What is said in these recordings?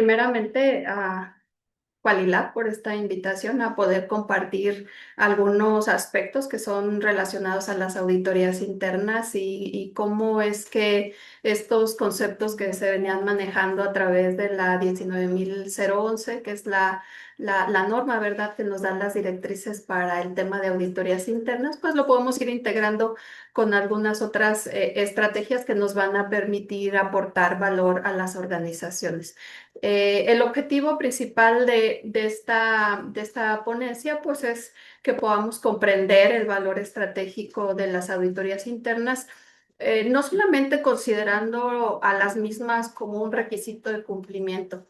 primeramente a Qualilab por esta invitación a poder compartir algunos aspectos que son relacionados a las auditorías internas y cómo es que estos conceptos que se venían manejando a través de la 19.011, que es la norma, ¿verdad?, que nos dan las directrices para el tema de auditorías internas, pues lo podemos ir integrando con algunas otras estrategias que nos van a permitir aportar valor a las organizaciones. El objetivo principal de esta ponencia, pues, es que podamos comprender el valor estratégico de las auditorías internas, no solamente considerando a las mismas como un requisito de cumplimiento,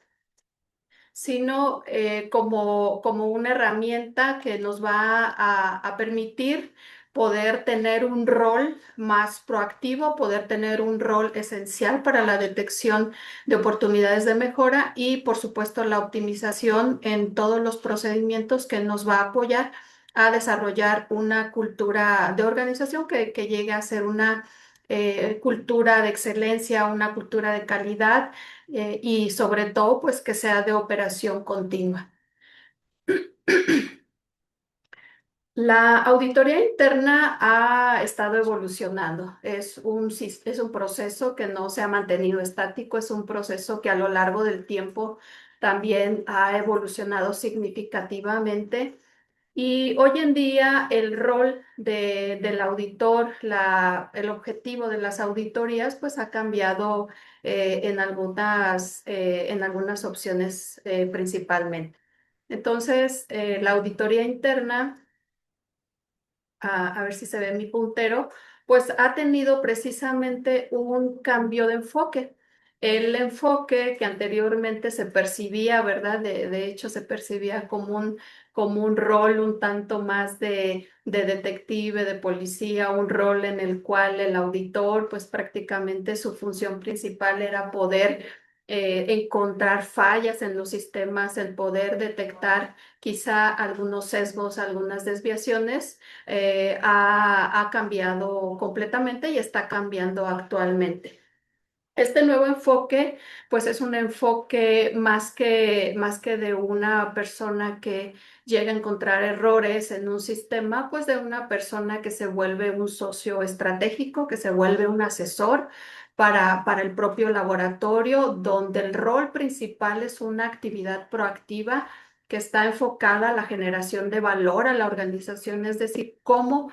sino como una herramienta que nos va a permitir poder tener un rol más proactivo, poder tener un rol esencial para la detección de oportunidades de mejora y, por supuesto, la optimización en todos los procedimientos que nos va a apoyar a desarrollar una cultura de organización que llegue a ser una cultura de excelencia, una cultura de calidad y sobre todo pues que sea de operación continua. La auditoría interna ha estado evolucionando. Es un proceso que no se ha mantenido estático, es un proceso que a lo largo del tiempo también ha evolucionado significativamente. Y hoy en día el rol del auditor, el objetivo de las auditorías, pues ha cambiado en algunas opciones principalmente. Entonces, la auditoría interna, a ver si se ve mi puntero, pues ha tenido precisamente un cambio de enfoque. El enfoque que anteriormente se percibía, ¿verdad? De hecho, se percibía como un rol un tanto más de detective, de policía, un rol en el cual el auditor, pues prácticamente su función principal era poder encontrar fallas en los sistemas, el poder detectar quizá algunos sesgos, algunas desviaciones. Ha cambiado completamente y está cambiando actualmente. Este nuevo enfoque, pues es un enfoque más que de una persona que llega a encontrar errores en un sistema, pues de una persona que se vuelve un socio estratégico, que se vuelve un asesor para el propio laboratorio, donde el rol principal es una actividad proactiva que está enfocada a la generación de valor a la organización, es decir, cómo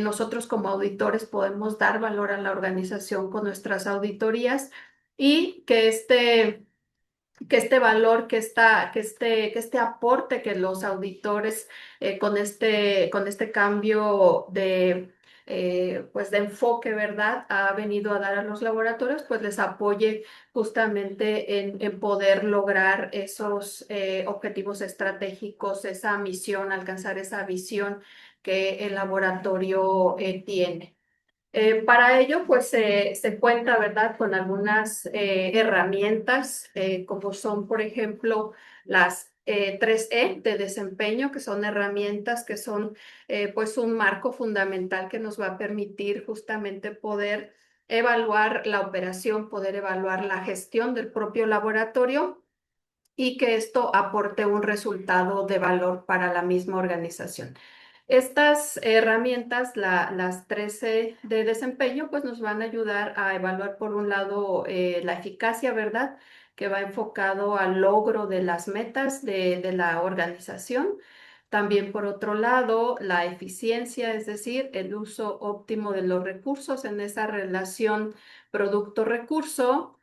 nosotros como auditores podemos dar valor a la organización con nuestras auditorías y que este valor, que este aporte que los auditores con este cambio pues de enfoque, ¿verdad?, ha venido a dar a los laboratorios, pues les apoye justamente en poder lograr esos objetivos estratégicos, esa misión, alcanzar esa visión que el laboratorio tiene. Para ello, pues se cuenta, ¿verdad?, con algunas herramientas, como son, por ejemplo, las 3E de desempeño, que son herramientas que son, pues, un marco fundamental que nos va a permitir justamente poder evaluar la operación, poder evaluar la gestión del propio laboratorio y que esto aporte un resultado de valor para la misma organización. Estas herramientas, las 13 de desempeño, pues nos van a ayudar a evaluar, por un lado, la eficacia, ¿verdad?, que va enfocado al logro de las metas de la organización. También, por otro lado, la eficiencia, es decir, el uso óptimo de los recursos en esa relación producto-recurso,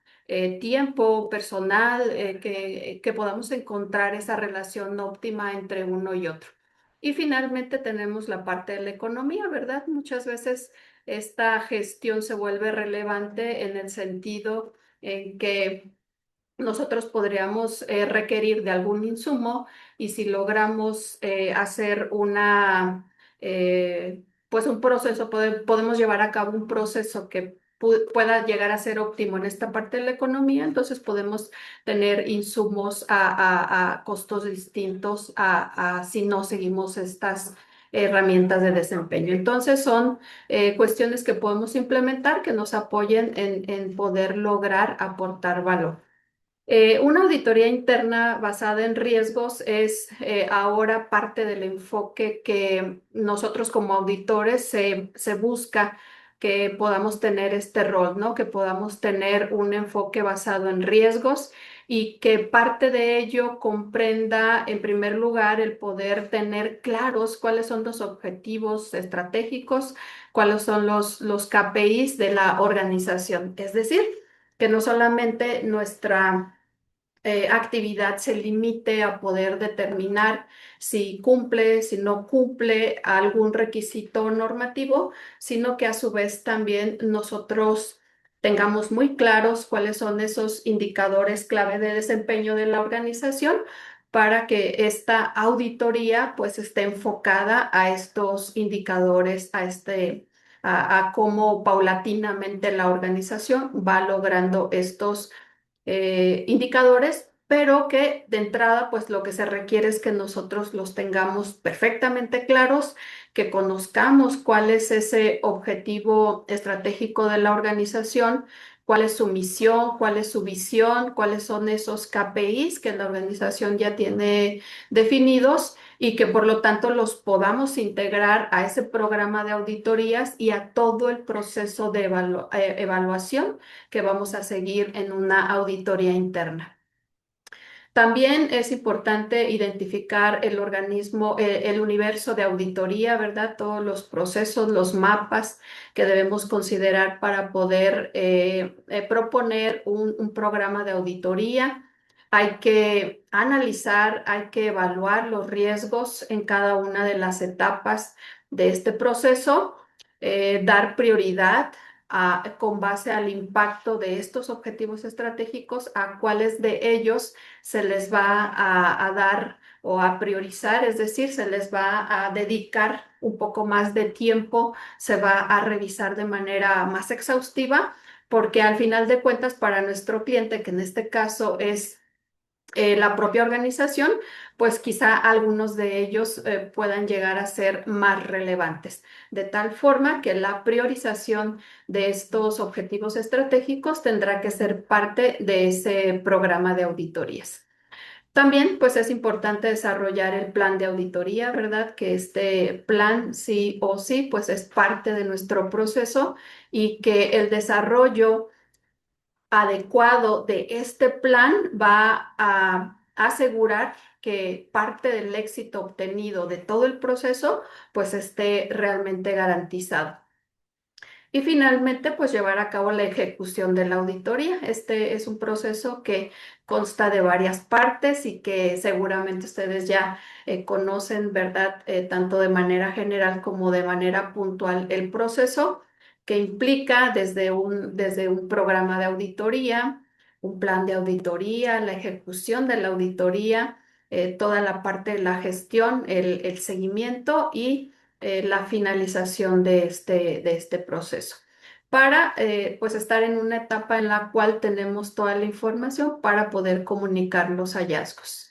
tiempo, personal, que podamos encontrar esa relación óptima entre uno y otro. Y finalmente tenemos la parte de la economía, ¿verdad? Muchas veces esta gestión se vuelve relevante en el sentido en que nosotros podríamos requerir de algún insumo y si logramos hacer pues un proceso, podemos llevar a cabo un proceso que pueda llegar a ser óptimo en esta parte de la economía, entonces podemos tener insumos a costos distintos a si no seguimos estas herramientas de desempeño. Entonces son cuestiones que podemos implementar que nos apoyen en poder lograr aportar valor. Una auditoría interna basada en riesgos es ahora parte del enfoque que nosotros como auditores se busca que podamos tener este rol, ¿no? Que podamos tener un enfoque basado en riesgos y que parte de ello comprenda, en primer lugar, el poder tener claros cuáles son los objetivos estratégicos, cuáles son los KPIs de la organización. Es decir, que no solamente nuestra actividad se limite a poder determinar si cumple, si no cumple algún requisito normativo, sino que a su vez también nosotros tengamos muy claros cuáles son esos indicadores clave de desempeño de la organización para que esta auditoría pues esté enfocada a estos indicadores, a cómo paulatinamente la organización va logrando estos indicadores, pero que de entrada, pues lo que se requiere es que nosotros los tengamos perfectamente claros, que conozcamos cuál es ese objetivo estratégico de la organización, cuál es su misión, cuál es su visión, cuáles son esos KPIs que la organización ya tiene definidos y que por lo tanto los podamos integrar a ese programa de auditorías y a todo el proceso de evaluación que vamos a seguir en una auditoría interna. También es importante identificar el organismo, el universo de auditoría, ¿verdad? Todos los procesos, los mapas que debemos considerar para poder proponer un programa de auditoría. Hay que analizar, hay que evaluar los riesgos en cada una de las etapas de este proceso, dar prioridad con base al impacto de estos objetivos estratégicos, a cuáles de ellos se les va a dar o a priorizar, es decir, se les va a dedicar un poco más de tiempo, se va a revisar de manera más exhaustiva, porque al final de cuentas para nuestro cliente, que en este caso es la propia organización, pues quizá algunos de ellos puedan llegar a ser más relevantes, de tal forma que la priorización de estos objetivos estratégicos tendrá que ser parte de ese programa de auditorías. También, pues es importante desarrollar el plan de auditoría, ¿verdad? Que este plan sí o sí, pues es parte de nuestro proceso y que el desarrollo adecuado de este plan va a asegurar que parte del éxito obtenido de todo el proceso, pues esté realmente garantizado. Y finalmente, pues llevar a cabo la ejecución de la auditoría. Este es un proceso que consta de varias partes y que seguramente ustedes ya conocen, ¿verdad? Tanto de manera general como de manera puntual el proceso que implica desde un programa de auditoría, un plan de auditoría, la ejecución de la auditoría, toda la parte de la gestión, el seguimiento y la finalización de este proceso para pues estar en una etapa en la cual tenemos toda la información para poder comunicar los hallazgos.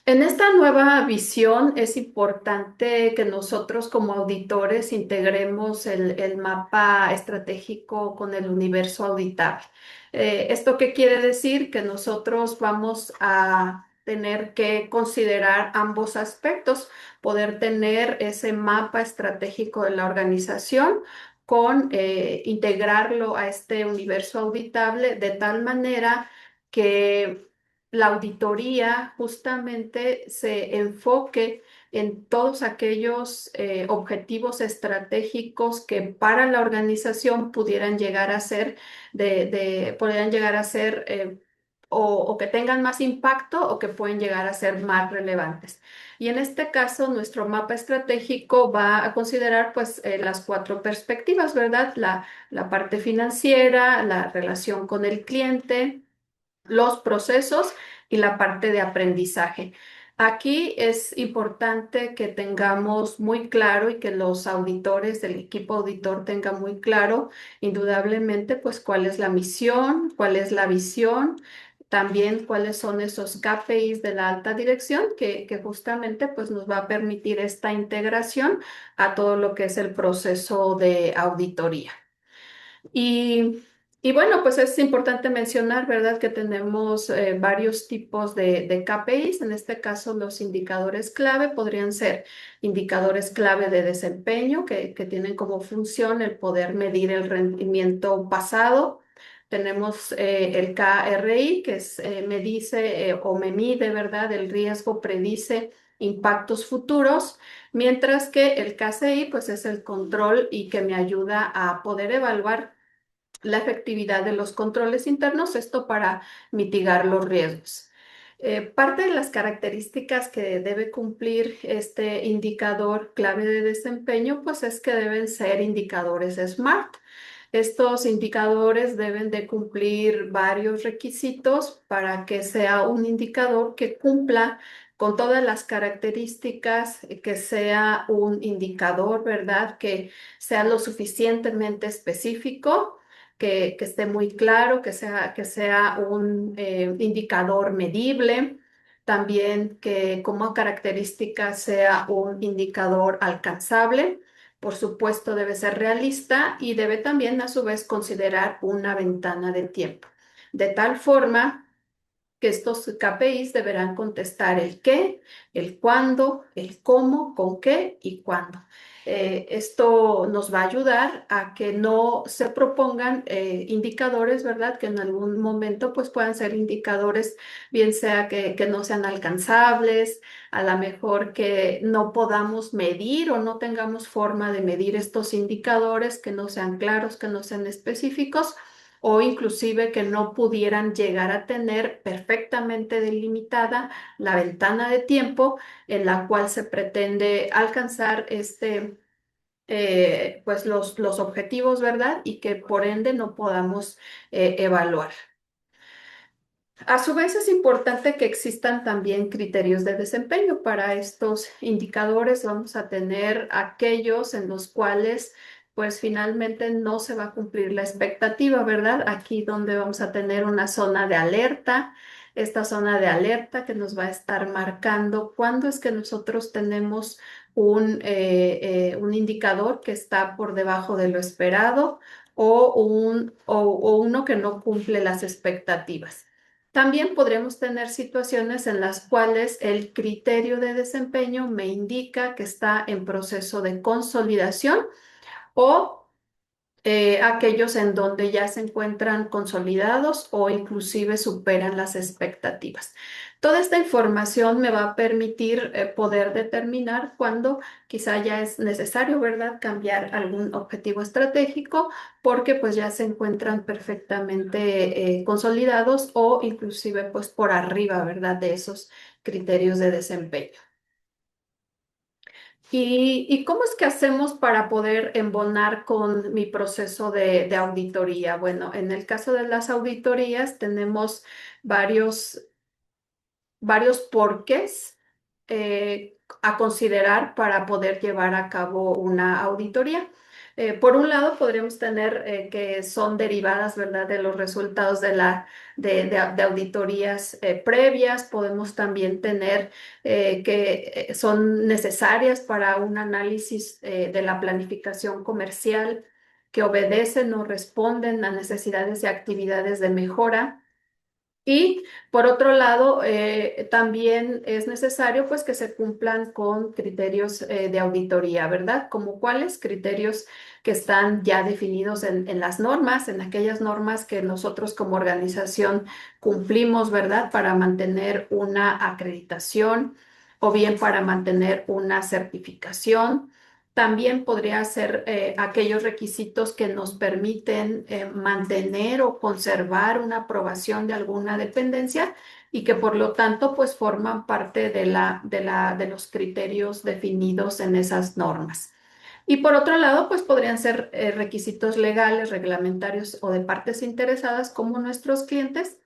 En esta nueva visión es importante que nosotros como auditores integremos el mapa estratégico con el universo auditable. ¿Esto qué quiere decir? Que nosotros vamos a tener que considerar ambos aspectos, poder tener ese mapa estratégico de la organización con integrarlo a este universo auditable de tal manera que la auditoría justamente se enfoque en todos aquellos objetivos estratégicos que para la organización pudieran llegar a ser pudieran llegar a ser o que tengan más impacto o que pueden llegar a ser más relevantes. Y en este caso, nuestro mapa estratégico va a considerar pues las cuatro perspectivas, ¿verdad? La parte financiera, la relación con el cliente, los procesos y la parte de aprendizaje. Aquí es importante que tengamos muy claro y que los auditores del equipo auditor tengan muy claro, indudablemente, pues cuál es la misión, cuál es la visión, también cuáles son esos KPIs de la alta dirección que justamente pues nos va a permitir esta integración a todo lo que es el proceso de auditoría. Y Y bueno, pues es importante mencionar, ¿verdad?, que tenemos varios tipos de KPIs. En este caso, los indicadores clave podrían ser indicadores clave de desempeño que tienen como función el poder medir el rendimiento pasado. Tenemos el KRI, que es, me dice o me mide, ¿verdad?, el riesgo, predice impactos futuros, mientras que el KCI, pues es el control y que me ayuda a poder evaluar la efectividad de los controles internos, esto para mitigar los riesgos. Parte de las características que debe cumplir este indicador clave de desempeño, pues es que deben ser indicadores SMART. Estos indicadores deben de cumplir varios requisitos para que sea un indicador que cumpla con todas las características, que sea un indicador, ¿verdad?, que sea lo suficientemente específico, que esté muy claro, que sea un indicador medible, también que como característica sea un indicador alcanzable. Por supuesto, debe ser realista y debe también a su vez considerar una ventana de tiempo, de tal forma que estos KPIs deberán contestar el qué, el cuándo, el cómo, con qué y cuándo. Esto nos va a ayudar a que no se propongan indicadores, ¿verdad?, que en algún momento pues puedan ser indicadores, bien sea que no sean alcanzables, a lo mejor que no podamos medir o no tengamos forma de medir estos indicadores, que no sean claros, que no sean específicos, o inclusive que no pudieran llegar a tener perfectamente delimitada la ventana de tiempo en la cual se pretende alcanzar pues los objetivos, ¿verdad? Y que por ende no podamos evaluar. A su vez, es importante que existan también criterios de desempeño. Para estos indicadores vamos a tener aquellos en los cuales, pues finalmente no se va a cumplir la expectativa, ¿verdad? Aquí donde vamos a tener una zona de alerta, esta zona de alerta que nos va a estar marcando cuándo es que nosotros tenemos un indicador que está por debajo de lo esperado o uno que no cumple las expectativas. También podremos tener situaciones en las cuales el criterio de desempeño me indica que está en proceso de consolidación o aquellos en donde ya se encuentran consolidados o inclusive superan las expectativas. Toda esta información me va a permitir poder determinar cuándo quizá ya es necesario, ¿verdad?, cambiar algún objetivo estratégico porque pues ya se encuentran perfectamente consolidados o inclusive pues por arriba, ¿verdad?, de esos criterios de desempeño. ¿Y cómo es que hacemos para poder embonar con mi proceso de auditoría? Bueno, en el caso de las auditorías tenemos varios varios porqués a considerar para poder llevar a cabo una auditoría. Por un lado, podríamos tener que son derivadas, ¿verdad?, de los resultados de auditorías previas. Podemos también tener que son necesarias para un análisis de la planificación comercial, que obedecen o responden a necesidades y actividades de mejora. Y por otro lado, también es necesario pues que se cumplan con criterios de auditoría, ¿verdad? Como cuáles criterios que están ya definidos en las normas, en aquellas normas que nosotros como organización cumplimos, ¿verdad? Para mantener una acreditación o bien para mantener una certificación. También podría ser aquellos requisitos que nos permiten mantener o conservar una aprobación de alguna dependencia y que por lo tanto pues forman parte de los criterios definidos en esas normas. Y por otro lado, pues podrían ser requisitos legales, reglamentarios o de partes interesadas como nuestros clientes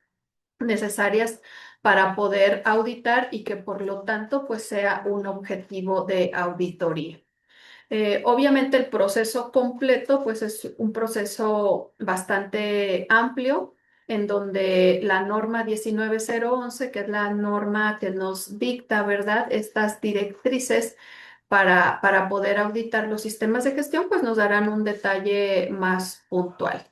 necesarias para poder auditar y que por lo tanto pues sea un objetivo de auditoría. Obviamente el proceso completo pues es un proceso bastante amplio en donde la norma 19011, que es la norma que nos dicta, ¿verdad?, estas directrices para poder auditar los sistemas de gestión, pues nos darán un detalle más puntual.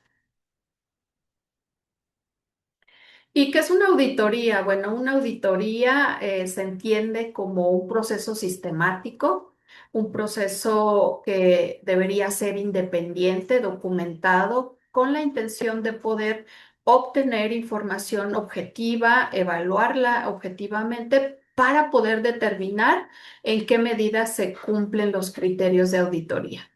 ¿Y qué es una auditoría? Bueno, una auditoría se entiende como un proceso sistemático, un proceso que debería ser independiente, documentado, con la intención de poder obtener información objetiva, evaluarla objetivamente para poder determinar en qué medida se cumplen los criterios de auditoría.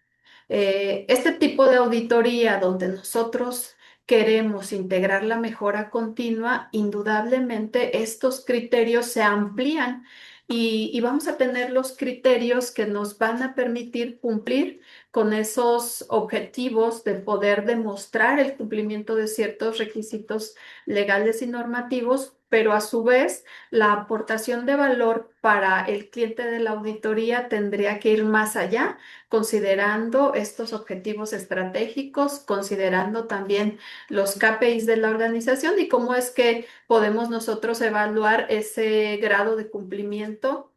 Este tipo de auditoría donde nosotros queremos integrar la mejora continua, indudablemente estos criterios se amplían y vamos a tener los criterios que nos van a permitir cumplir con esos objetivos de poder demostrar el cumplimiento de ciertos requisitos legales y normativos, pero a su vez la aportación de valor para el cliente de la auditoría tendría que ir más allá, considerando estos objetivos estratégicos, considerando también los KPIs de la organización y cómo es que podemos nosotros evaluar ese grado de cumplimiento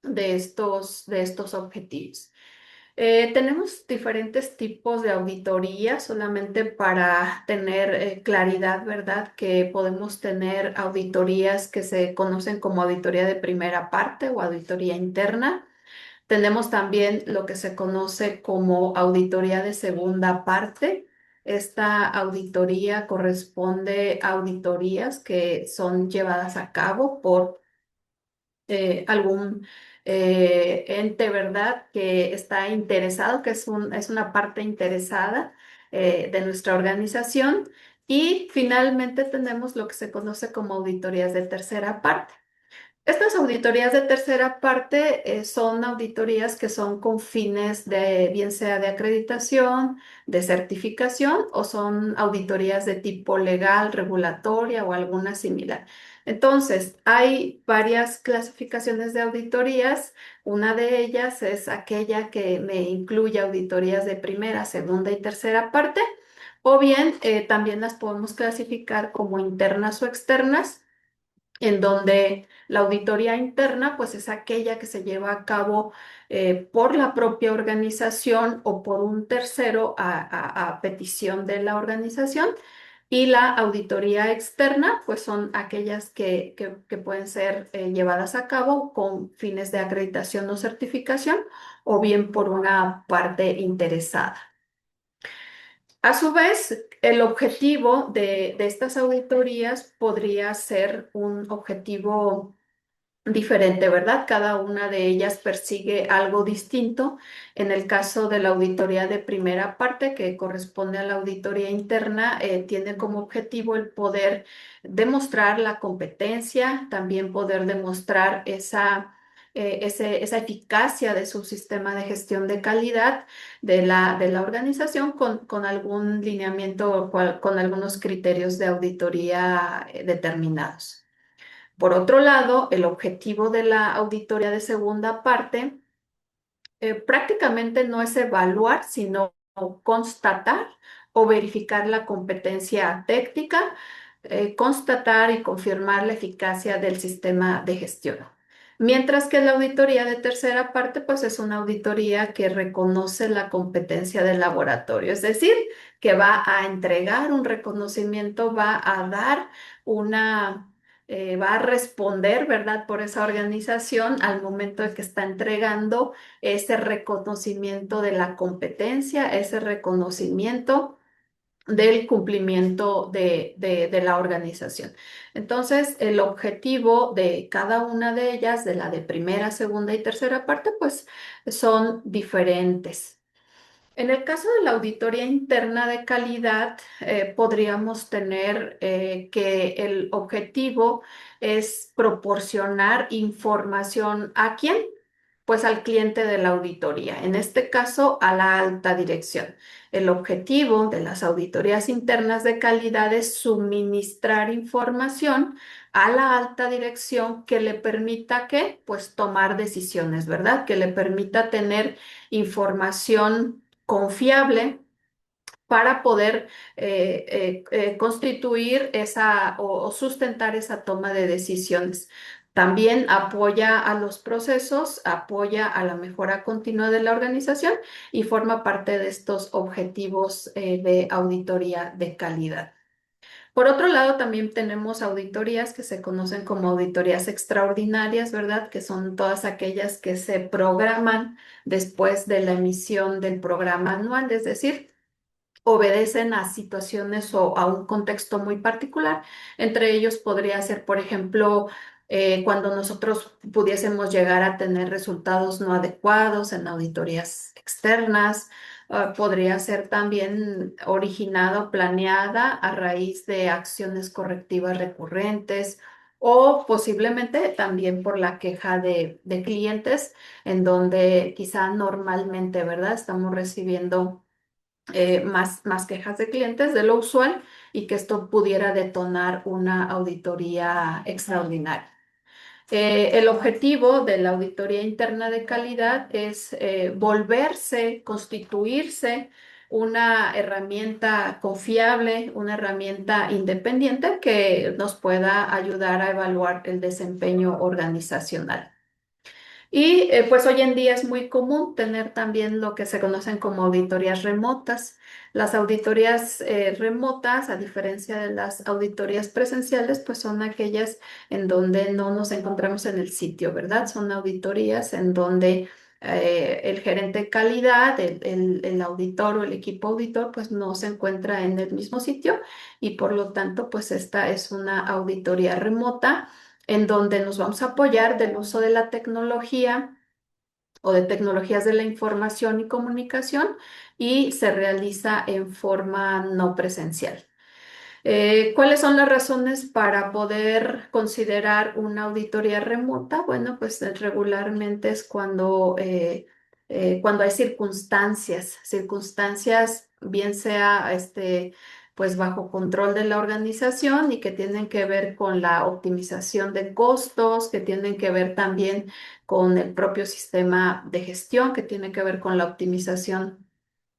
de estos objetivos. Tenemos diferentes tipos de auditoría, solamente para tener claridad, ¿verdad? Que podemos tener auditorías que se conocen como auditoría de primera parte o auditoría interna. Tenemos también lo que se conoce como auditoría de segunda parte. Esta auditoría corresponde a auditorías que son llevadas a cabo por algún ente, ¿verdad? Que está interesado, que es una parte interesada de nuestra organización. Y finalmente tenemos lo que se conoce como auditorías de tercera parte. Estas auditorías de tercera parte son auditorías que son con fines de, bien sea de acreditación, de certificación o son auditorías de tipo legal, regulatoria o alguna similar. Entonces, hay varias clasificaciones de auditorías. Una de ellas es aquella que me incluye auditorías de primera, segunda y tercera parte, o bien también las podemos clasificar como internas o externas, en donde la auditoría interna pues es aquella que se lleva a cabo por la propia organización o por un tercero a petición de la organización. Y la auditoría externa pues son aquellas que pueden ser llevadas a cabo con fines de acreditación o certificación o bien por una parte interesada. A su vez, el objetivo de estas auditorías podría ser un objetivo diferente, ¿verdad? Cada una de ellas persigue algo distinto. En el caso de la auditoría de primera parte, que corresponde a la auditoría interna, tiene como objetivo el poder demostrar la competencia, también poder demostrar esa eficacia de su sistema de gestión de calidad de la organización con algún lineamiento o con algunos criterios de auditoría determinados. Por otro lado, el objetivo de la auditoría de segunda parte prácticamente no es evaluar, sino constatar o verificar la competencia técnica, constatar y confirmar la eficacia del sistema de gestión. Mientras que la auditoría de tercera parte, pues es una auditoría que reconoce la competencia del laboratorio, es decir, que va a entregar un reconocimiento, va a dar una va a responder, ¿verdad?, por esa organización al momento de que está entregando ese reconocimiento de la competencia, ese reconocimiento del cumplimiento de la organización. Entonces, el objetivo de cada una de ellas, de la de primera, segunda y tercera parte, pues son diferentes. En el caso de la auditoría interna de calidad, podríamos tener que el objetivo es proporcionar información ¿a quién? Pues al cliente de la auditoría, en este caso a la alta dirección. El objetivo de las auditorías internas de calidad es suministrar información a la alta dirección que le permita que, pues, tomar decisiones, ¿verdad? Que le permita tener información confiable para poder constituir esa o sustentar esa toma de decisiones. También apoya a los procesos, apoya a la mejora continua de la organización y forma parte de estos objetivos de auditoría de calidad. Por otro lado, también tenemos auditorías que se conocen como auditorías extraordinarias, ¿verdad? Que son todas aquellas que se programan después de la emisión del programa anual, es decir, obedecen a situaciones o a un contexto muy particular. Entre ellos podría ser, por ejemplo, cuando nosotros pudiésemos llegar a tener resultados no adecuados en auditorías externas. Podría ser también originada o planeada a raíz de acciones correctivas recurrentes o posiblemente también por la queja de clientes en donde quizá normalmente, ¿verdad? Estamos recibiendo más quejas de clientes de lo usual y que esto pudiera detonar una auditoría extraordinaria. El objetivo de la auditoría interna de calidad es volverse, constituirse una herramienta confiable, una herramienta independiente que nos pueda ayudar a evaluar el desempeño organizacional. Y pues hoy en día es muy común tener también lo que se conocen como auditorías remotas. Las auditorías remotas, a diferencia de las auditorías presenciales, pues son aquellas en donde no nos encontramos en el sitio, ¿verdad? Son auditorías en donde el gerente de calidad, el auditor o el equipo auditor, pues no se encuentra en el mismo sitio y por lo tanto, pues esta es una auditoría remota en donde nos vamos a apoyar del uso de la tecnología o de tecnologías de la información y comunicación y se realiza en forma no presencial. ¿Cuáles son las razones para poder considerar una auditoría remota? Bueno, pues regularmente es cuando hay circunstancias, bien sea pues bajo control de la organización y que tienen que ver con la optimización de costos, que tienen que ver también con el propio sistema de gestión, que tiene que ver con la optimización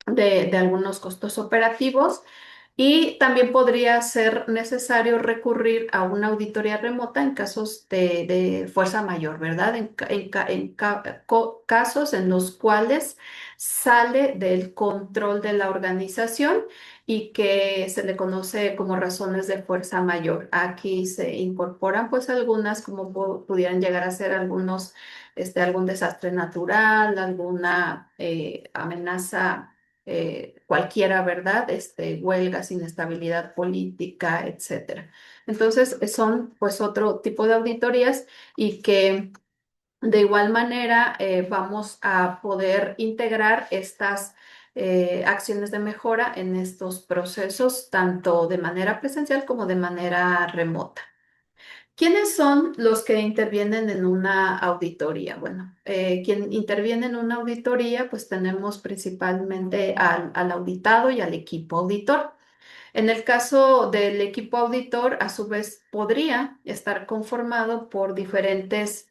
de algunos costos operativos. Y también podría ser necesario recurrir a una auditoría remota en casos de fuerza mayor, ¿verdad? Casos en los cuales sale del control de la organización y que se le conoce como razones de fuerza mayor. Aquí se incorporan pues algunas como pudieran llegar a ser algún desastre natural, alguna amenaza cualquiera, ¿verdad? Huelgas, inestabilidad política, etcétera. Entonces, son pues otro tipo de auditorías y que de igual manera vamos a poder integrar estas acciones de mejora en estos procesos, tanto de manera presencial como de manera remota. ¿Quiénes son los que intervienen en una auditoría? Bueno, quien interviene en una auditoría, pues tenemos principalmente al auditado y al equipo auditor. En el caso del equipo auditor, a su vez, podría estar conformado por diferentes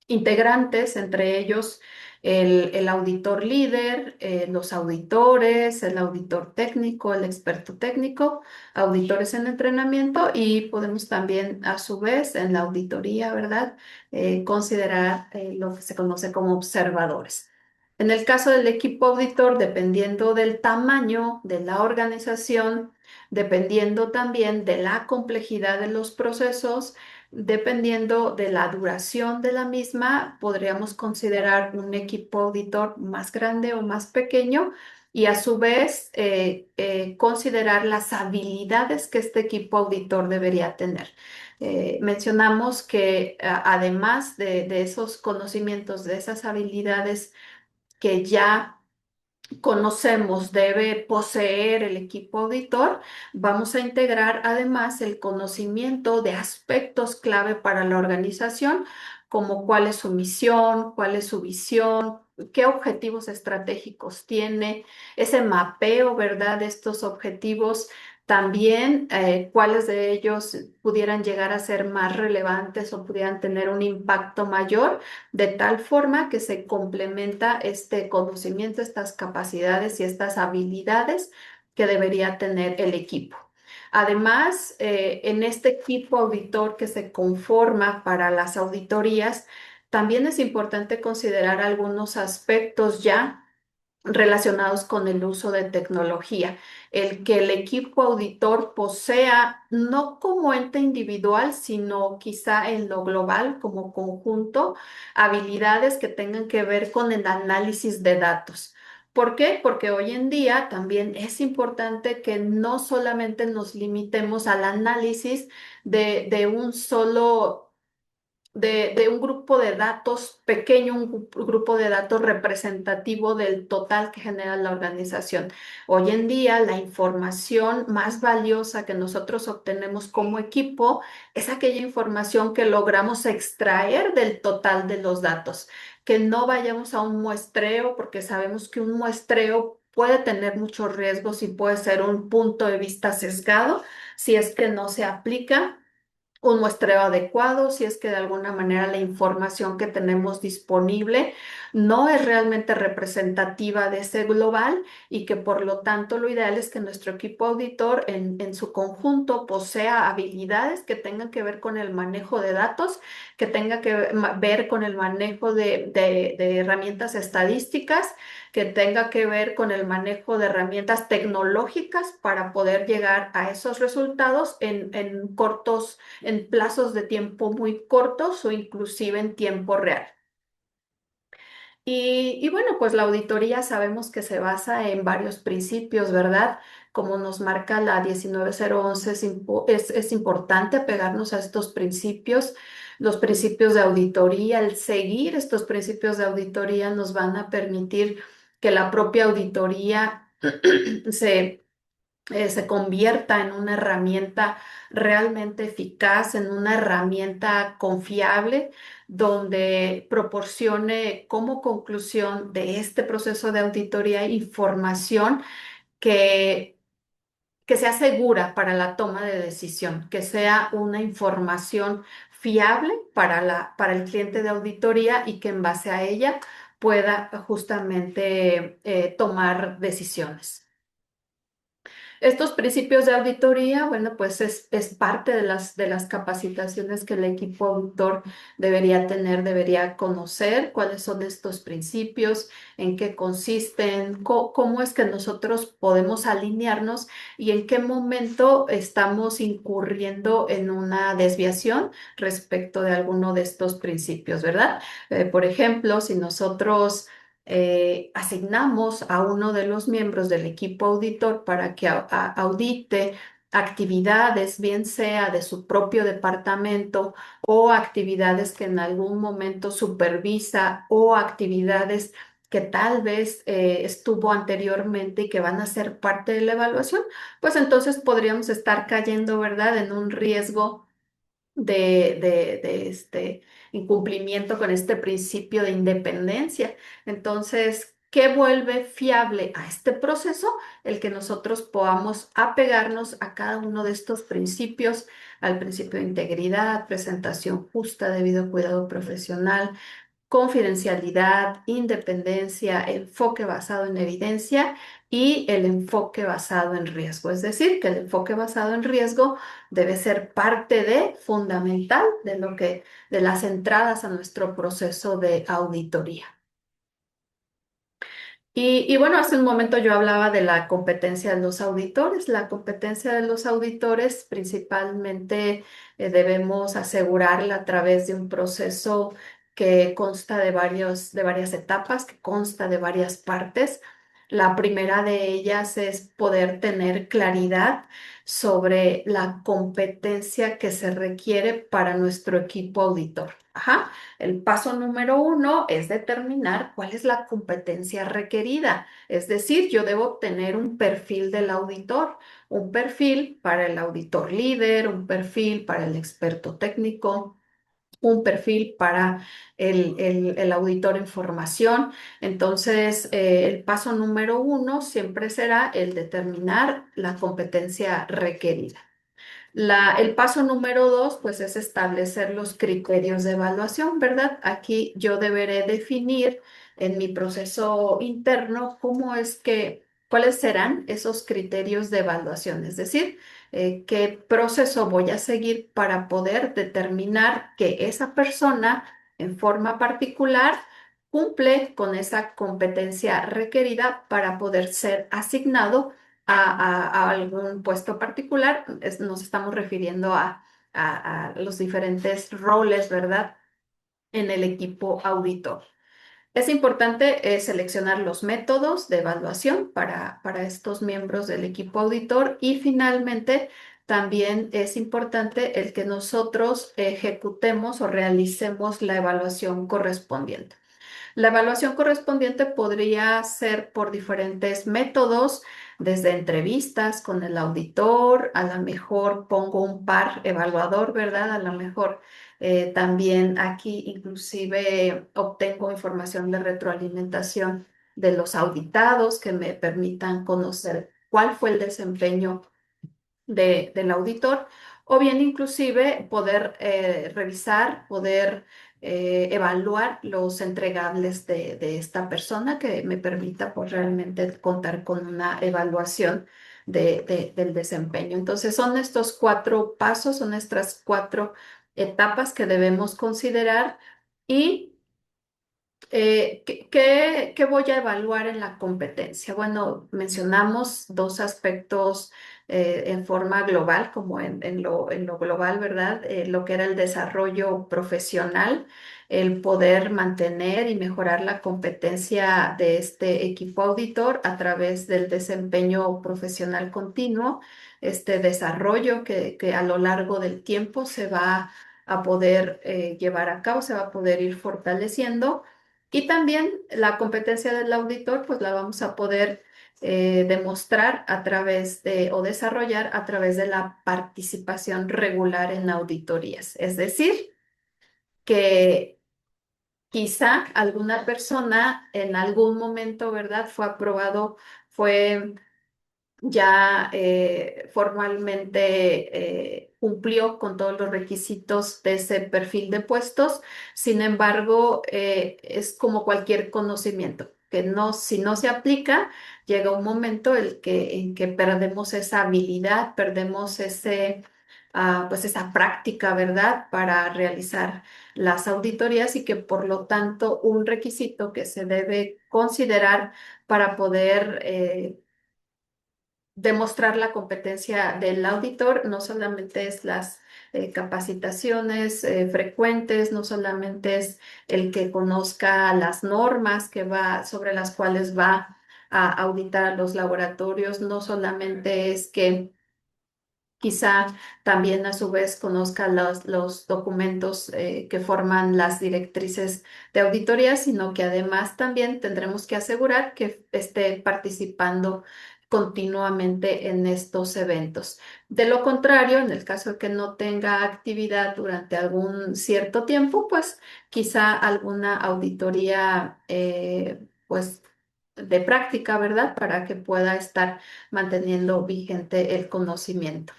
integrantes, entre ellos el auditor líder, los auditores, el auditor técnico, el experto técnico, auditores en entrenamiento y podemos también a su vez en la auditoría, ¿verdad? Considerar lo que se conoce como observadores. En el caso del equipo auditor, dependiendo del tamaño de la organización, dependiendo también de la complejidad de los procesos, dependiendo de la duración de la misma, podríamos considerar un equipo auditor más grande o más pequeño y a su vez considerar las habilidades que este equipo auditor debería tener. Mencionamos que además de esos conocimientos, de esas habilidades que ya conocemos debe poseer el equipo auditor, vamos a integrar además el conocimiento de aspectos clave para la organización, como cuál es su misión, cuál es su visión, qué objetivos estratégicos tiene, ese mapeo, ¿verdad?, de estos objetivos. También cuáles de ellos pudieran llegar a ser más relevantes o pudieran tener un impacto mayor de tal forma que se complementa este conocimiento, estas capacidades y estas habilidades que debería tener el equipo. Además, en este equipo auditor que se conforma para las auditorías, también es importante considerar algunos aspectos ya relacionados con el uso de tecnología. El que el equipo auditor posea, no como ente individual, sino quizá en lo global, como conjunto, habilidades que tengan que ver con el análisis de datos. ¿Por qué? Porque hoy en día también es importante que no solamente nos limitemos al análisis de un solo de un grupo de datos pequeño, un grupo de datos representativo del total que genera la organización. Hoy en día, la información más valiosa que nosotros obtenemos como equipo es aquella información que logramos extraer del total de los datos, que no vayamos a un muestreo, porque sabemos que un muestreo puede tener muchos riesgos y puede ser un punto de vista sesgado si es que no se aplica un muestreo adecuado, si es que de alguna manera la información que tenemos disponible no es realmente representativa de ese global y que por lo tanto lo ideal es que nuestro equipo auditor en su conjunto posea habilidades que tengan que ver con el manejo de datos, que tenga que ver con el manejo de herramientas estadísticas, que tenga que ver con el manejo de herramientas tecnológicas para poder llegar a esos resultados en cortos en plazos de tiempo muy cortos o inclusive en tiempo real. Y bueno, pues la auditoría sabemos que se basa en varios principios, ¿verdad? Como nos marca la 19011, es importante apegarnos a estos principios. Los principios de auditoría, el seguir estos principios de auditoría nos van a permitir que la propia auditoría se convierta en una herramienta realmente eficaz, en una herramienta confiable, donde proporcione como conclusión de este proceso de auditoría información que, que sea segura para la toma de decisión, que sea una información fiable para el cliente de auditoría y que en base a ella pueda justamente tomar decisiones. Estos principios de auditoría, bueno, pues es parte de las capacitaciones que el equipo auditor debería tener, debería conocer cuáles son estos principios, en qué consisten, cómo es que nosotros podemos alinearnos y en qué momento estamos incurriendo en una desviación respecto de alguno de estos principios, ¿verdad? Por ejemplo, si nosotros asignamos a uno de los miembros del equipo auditor para que audite actividades, bien sea de su propio departamento o actividades que en algún momento supervisa o actividades que tal vez estuvo anteriormente y que van a ser parte de la evaluación, pues entonces podríamos estar cayendo, ¿verdad?, en un riesgo de este incumplimiento con este principio de independencia. Entonces, ¿qué vuelve fiable a este proceso? El que nosotros podamos apegarnos a cada uno de estos principios, al principio de integridad, presentación justa, debido cuidado profesional, confidencialidad, independencia, enfoque basado en evidencia y el enfoque basado en riesgo. Es decir, que el enfoque basado en riesgo debe ser parte fundamental de las entradas a nuestro proceso de auditoría. Y bueno, hace un momento yo hablaba de la competencia de los auditores. La competencia de los auditores principalmente debemos asegurarla a través de un proceso que consta de varias etapas, que consta de varias partes. La primera de ellas es poder tener claridad sobre la competencia que se requiere para nuestro equipo auditor. Ajá. El paso número uno es determinar cuál es la competencia requerida. Es decir, yo debo obtener un perfil del auditor, un perfil para el auditor líder, un perfil para el experto técnico, un perfil para el auditor en formación. Entonces, el paso número uno siempre será el determinar la competencia requerida. El paso número dos, pues es establecer los criterios de evaluación, ¿verdad? Aquí yo deberé definir en mi proceso interno cuáles serán esos criterios de evaluación, es decir, qué proceso voy a seguir para poder determinar que esa persona en forma particular cumple con esa competencia requerida para poder ser asignado a algún puesto particular. Nos estamos refiriendo a los diferentes roles, ¿verdad? En el equipo auditor. Es importante seleccionar los métodos de evaluación para estos miembros del equipo auditor y finalmente también es importante el que nosotros ejecutemos o realicemos la evaluación correspondiente. La evaluación correspondiente podría ser por diferentes métodos, desde entrevistas con el auditor, a lo mejor pongo un par evaluador, ¿verdad? A lo mejor también aquí inclusive obtengo información de retroalimentación de los auditados que me permitan conocer cuál fue el desempeño del auditor, o bien inclusive poder revisar, poder evaluar los entregables de esta persona que me permita pues, realmente contar con una evaluación del desempeño. Entonces son estos cuatro pasos, son estas cuatro etapas que debemos considerar y ¿qué voy a evaluar en la competencia? Bueno, mencionamos dos aspectos en forma global, como en lo global, ¿verdad? Lo que era el desarrollo profesional, el poder mantener y mejorar la competencia de este equipo auditor a través del desempeño profesional continuo, este desarrollo que a lo largo del tiempo se va a poder llevar a cabo, se va a poder ir fortaleciendo. Y también la competencia del auditor, pues la vamos a poder demostrar a través de o desarrollar a través de la participación regular en auditorías. Es decir, que quizá alguna persona en algún momento, ¿verdad? Fue aprobado, fue ya formalmente cumplió con todos los requisitos de ese perfil de puestos. Sin embargo, es como cualquier conocimiento, que no, si no se aplica, llega un momento en que perdemos esa habilidad, perdemos pues esa práctica, ¿verdad?, para realizar las auditorías y que por lo tanto un requisito que se debe considerar para poder demostrar la competencia del auditor no solamente es las capacitaciones frecuentes, no solamente es el que conozca las normas sobre las cuales va a auditar a los laboratorios, no solamente es que quizá también a su vez conozca los documentos que forman las directrices de auditoría, sino que además también tendremos que asegurar que esté participando continuamente en estos eventos. De lo contrario, en el caso de que no tenga actividad durante algún cierto tiempo, pues quizá alguna auditoría, pues de práctica, ¿verdad? Para que pueda estar manteniendo vigente el conocimiento.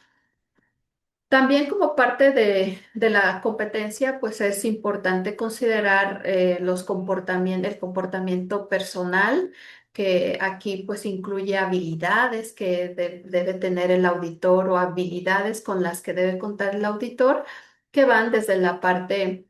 También como parte de la competencia, pues es importante considerar el comportamiento personal, que aquí pues incluye habilidades que debe tener el auditor o habilidades con las que debe contar el auditor, que van desde la parte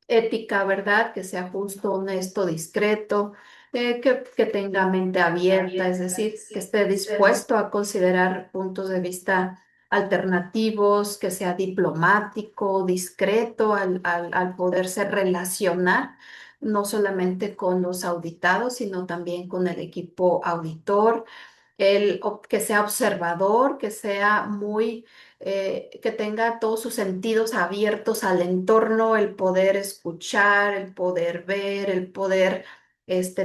ética, ¿verdad? Que sea justo, honesto, discreto, que tenga mente abierta, es decir, que esté dispuesto a considerar puntos de vista alternativos, que sea diplomático, discreto al poderse relacionar, no solamente con los auditados, sino también con el equipo auditor, que sea observador, que sea que tenga todos sus sentidos abiertos al entorno, el poder escuchar, el poder ver, el poder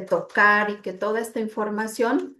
tocar y que toda esta información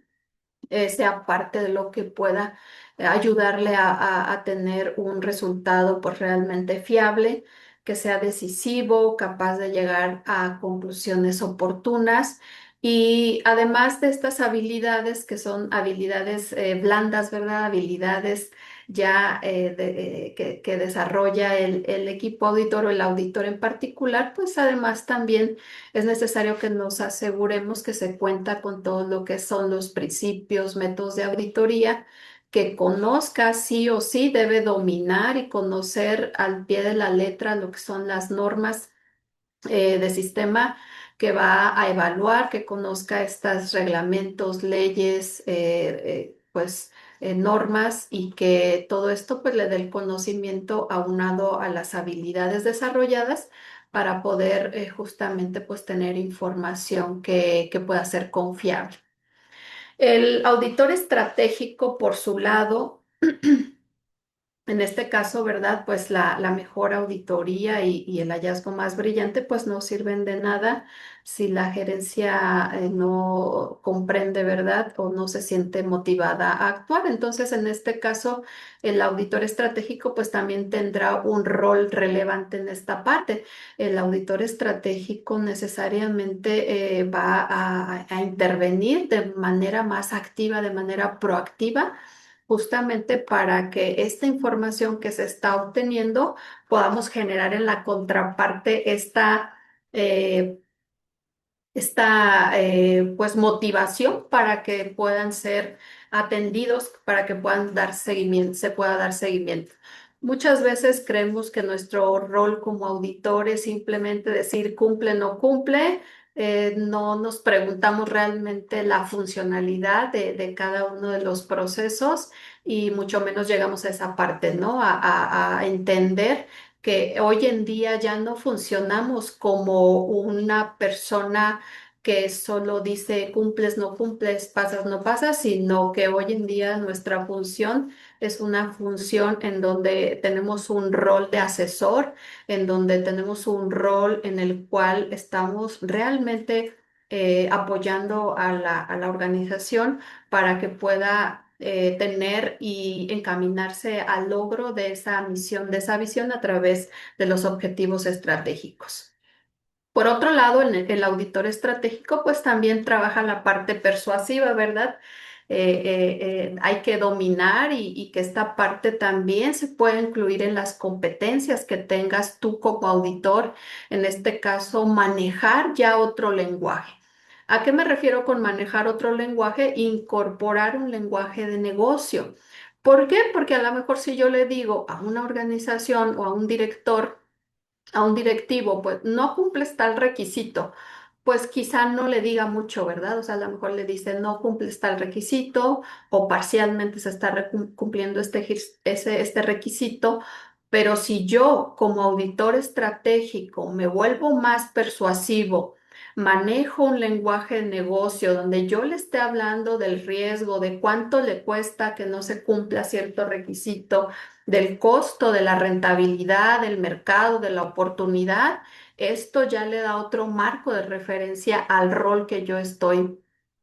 sea parte de lo que pueda ayudarle a tener un resultado pues realmente fiable, que sea decisivo, capaz de llegar a conclusiones oportunas. Y además de estas habilidades que son habilidades blandas, ¿verdad? Habilidades ya que desarrolla el equipo auditor o el auditor en particular, pues además también es necesario que nos aseguremos que se cuenta con todo lo que son los principios, métodos de auditoría, que conozca sí o sí, debe dominar y conocer al pie de la letra lo que son las normas de sistema que va a evaluar, que conozca estos reglamentos, leyes, normas y que todo esto pues le dé el conocimiento aunado a las habilidades desarrolladas para poder justamente pues tener información que pueda ser confiable. El auditor estratégico, por su lado, en este caso, ¿verdad? Pues la mejor auditoría y el hallazgo más brillante, pues no sirven de nada si la gerencia no comprende, ¿verdad? O no se siente motivada a actuar. Entonces, en este caso, el auditor estratégico, pues también tendrá un rol relevante en esta parte. El auditor estratégico necesariamente va a intervenir de manera más activa, de manera proactiva justamente para que esta información que se está obteniendo podamos generar en la contraparte eh, pues motivación para que puedan ser atendidos, para que puedan dar seguimiento, se pueda dar seguimiento. Muchas veces creemos que nuestro rol como auditor es simplemente decir cumple, no cumple. No nos preguntamos realmente la funcionalidad de cada uno de los procesos y mucho menos llegamos a esa parte, ¿no? A entender que hoy en día ya no funcionamos como una persona que solo dice cumples, no cumples, pasas, no pasas, sino que hoy en día nuestra función es una función en donde tenemos un rol de asesor, en donde tenemos un rol en el cual estamos realmente apoyando a la organización para que pueda tener y encaminarse al logro de esa misión, de esa visión a través de los objetivos estratégicos. Por otro lado, el auditor estratégico pues también trabaja la parte persuasiva, ¿verdad? Hay que dominar y que esta parte también se puede incluir en las competencias que tengas tú como auditor, en este caso, manejar ya otro lenguaje. ¿A qué me refiero con manejar otro lenguaje? Incorporar un lenguaje de negocio. ¿Por qué? Porque a lo mejor si yo le digo a una organización o a un directivo, pues no cumples tal requisito, pues quizá no le diga mucho, ¿verdad? O sea, a lo mejor le dice no cumples tal requisito o parcialmente se está cumpliendo este requisito, pero si yo como auditor estratégico me vuelvo más persuasivo, manejo un lenguaje de negocio donde yo le esté hablando del riesgo, de cuánto le cuesta que no se cumpla cierto requisito, del costo, de la rentabilidad, del mercado, de la oportunidad, esto ya le da otro marco de referencia al rol que yo estoy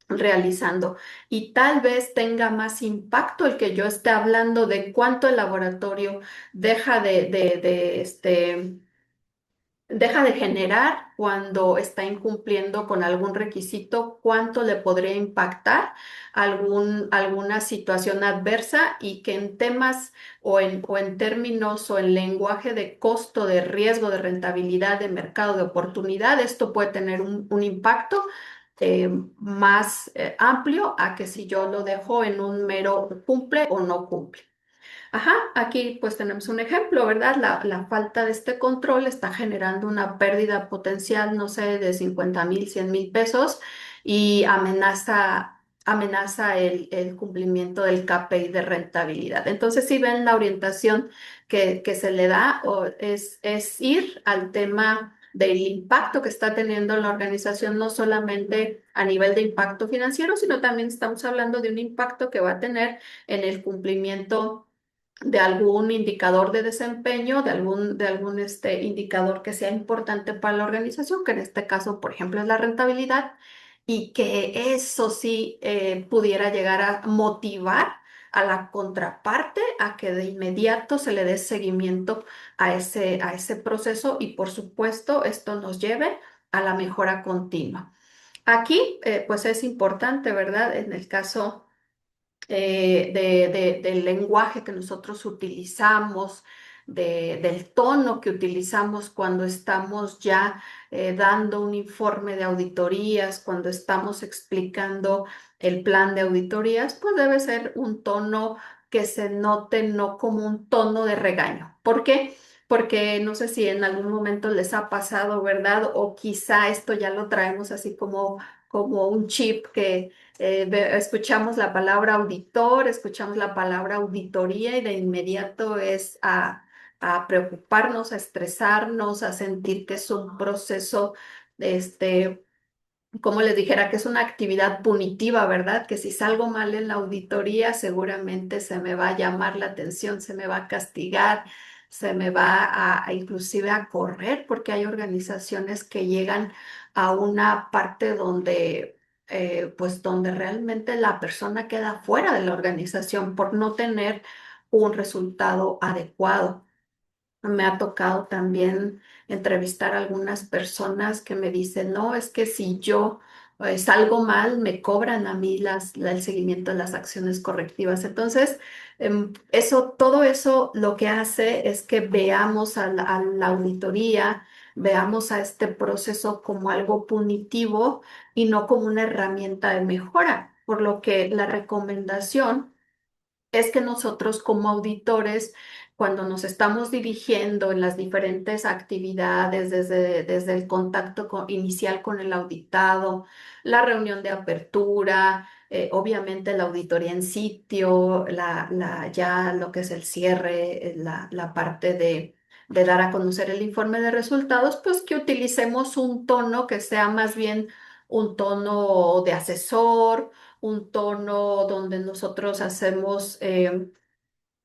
realizando y tal vez tenga más impacto el que yo esté hablando de cuánto el laboratorio deja deja de generar cuando está incumpliendo con algún requisito, cuánto le podría impactar alguna situación adversa y que en temas o en términos o en lenguaje de costo, de riesgo, de rentabilidad, de mercado, de oportunidad, esto puede tener un impacto más amplio a que si yo lo dejo en un mero cumple o no cumple. Ajá, aquí pues tenemos un ejemplo, ¿verdad? La falta de este control está generando una pérdida potencial, no sé, de 50,000, 100,000 pesos y amenaza el cumplimiento del KPI de rentabilidad. Entonces, si ven la orientación que se le da es ir al tema del impacto que está teniendo la organización, no solamente a nivel de impacto financiero, sino también estamos hablando de un impacto que va a tener en el cumplimiento de algún indicador de desempeño, de algún indicador que sea importante para la organización, que en este caso, por ejemplo, es la rentabilidad, y que eso sí pudiera llegar a motivar a la contraparte a que de inmediato se le dé seguimiento a ese proceso y, por supuesto, esto nos lleve a la mejora continua. Aquí, pues es importante, ¿verdad? En el caso del lenguaje que nosotros utilizamos, del tono que utilizamos cuando estamos ya dando un informe de auditorías, cuando estamos explicando el plan de auditorías, pues debe ser un tono que se note no como un tono de regaño. ¿Por qué? porque no sé si en algún momento les ha pasado, ¿verdad? O quizá esto ya lo traemos así como un chip que escuchamos la palabra auditor, escuchamos la palabra auditoría y de inmediato es a preocuparnos, a estresarnos, a sentir que es un proceso, este, como les dijera, que es una actividad punitiva, ¿verdad? Que si salgo mal en la auditoría, seguramente se me va a llamar la atención, se me va a castigar, se me va inclusive a correr, porque hay organizaciones que llegan a una parte donde, pues donde realmente la persona queda fuera de la organización por no tener un resultado adecuado. Me ha tocado también entrevistar a algunas personas que me dicen, no, es que si yo salgo mal, me cobran a mí el seguimiento de las acciones correctivas. Entonces, todo eso lo que hace es que veamos a la auditoría, veamos a este proceso como algo punitivo y no como una herramienta de mejora, por lo que la recomendación es que nosotros como auditores, cuando nos estamos dirigiendo en las diferentes actividades, desde el contacto inicial con el auditado, la reunión de apertura, obviamente la auditoría en sitio, ya lo que es el cierre, la parte de dar a conocer el informe de resultados, pues que utilicemos un tono que sea más bien un tono de asesor, un tono donde nosotros hacemos,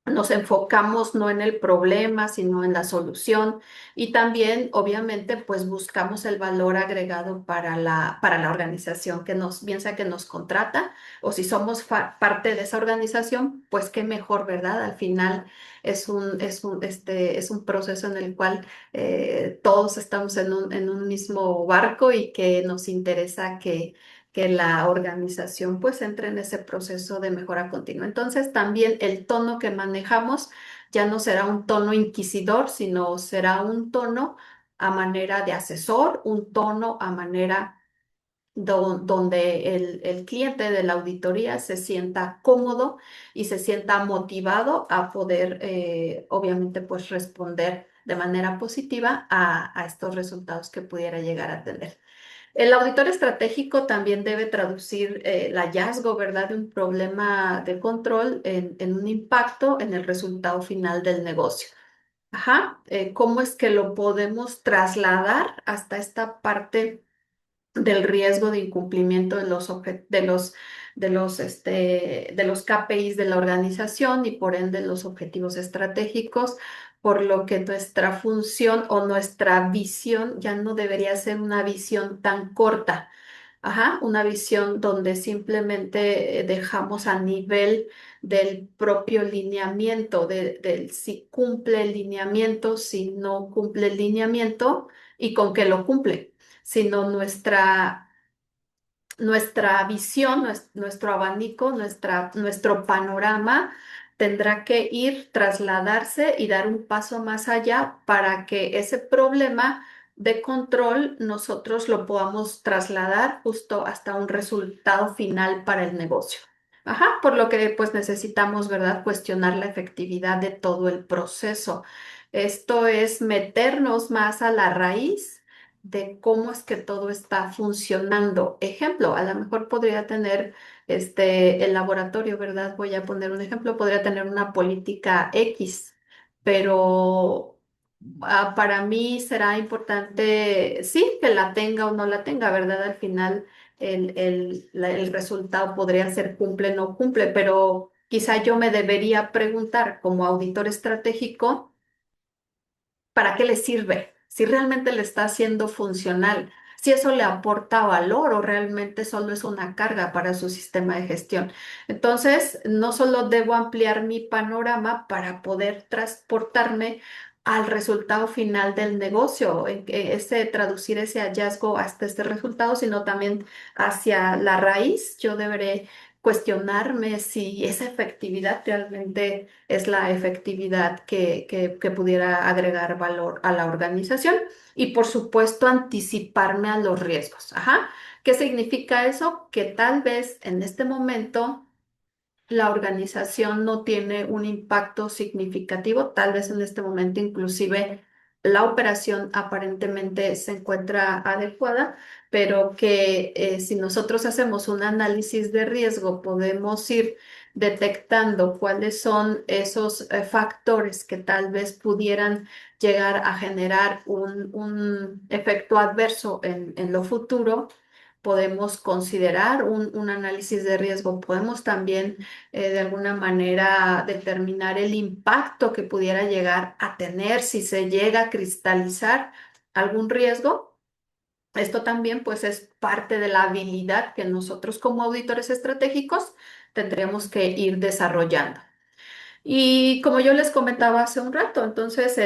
nos enfocamos no en el problema, sino en la solución y también, obviamente, pues buscamos el valor agregado para la organización que bien sea que nos contrata o si somos parte de esa organización, pues qué mejor, ¿verdad? Al final es un proceso en el cual todos estamos en un mismo barco y que nos interesa que la organización pues entre en ese proceso de mejora continua. Entonces también el tono que manejamos ya no será un tono inquisidor, sino será un tono a manera de asesor, un tono a manera donde el cliente de la auditoría se sienta cómodo y se sienta motivado a poder, obviamente, pues responder de manera positiva a estos resultados que pudiera llegar a tener. El auditor estratégico también debe traducir el hallazgo, ¿verdad?, de un problema de control en un impacto en el resultado final del negocio. Ajá, ¿cómo es que lo podemos trasladar hasta esta parte del riesgo de incumplimiento de de los KPIs de la organización y por ende los objetivos estratégicos, por lo que nuestra función o nuestra visión ya no debería ser una visión tan corta. Ajá, una visión donde simplemente dejamos a nivel del propio lineamiento, del si cumple el lineamiento, si no cumple el lineamiento y con qué lo cumple, sino nuestra visión, nuestro abanico, nuestro panorama tendrá que ir, trasladarse y dar un paso más allá para que ese problema de control nosotros lo podamos trasladar justo hasta un resultado final para el negocio. Ajá, por lo que pues necesitamos, ¿verdad?, cuestionar la efectividad de todo el proceso. Esto es meternos más a la raíz de cómo es que todo está funcionando. Ejemplo, a lo mejor podría tener el laboratorio, ¿verdad? Voy a poner un ejemplo, podría tener una política X, pero para mí será importante, sí, que la tenga o no la tenga, ¿verdad? Al final el resultado podría ser cumple o no cumple, pero quizá yo me debería preguntar como auditor estratégico, ¿para qué le sirve? Si realmente le está haciendo funcional, si eso le aporta valor o realmente solo es una carga para su sistema de gestión. Entonces, no solo debo ampliar mi panorama para poder transportarme al resultado final del negocio, traducir ese hallazgo hasta este resultado, sino también hacia la raíz. Yo deberé cuestionarme si esa efectividad realmente es la efectividad que pudiera agregar valor a la organización y por supuesto anticiparme a los riesgos. Ajá. ¿Qué significa eso? Que tal vez en este momento la organización no tiene un impacto significativo, tal vez en este momento inclusive la operación aparentemente se encuentra adecuada, pero que si nosotros hacemos un análisis de riesgo, podemos ir detectando cuáles son esos factores que tal vez pudieran llegar a generar un efecto adverso en lo futuro. Podemos considerar un análisis de riesgo, podemos también de alguna manera determinar el impacto que pudiera llegar a tener si se llega a cristalizar algún riesgo. Esto también pues es parte de la habilidad que nosotros como auditores estratégicos tendremos que ir desarrollando. Y como yo les comentaba hace un rato, entonces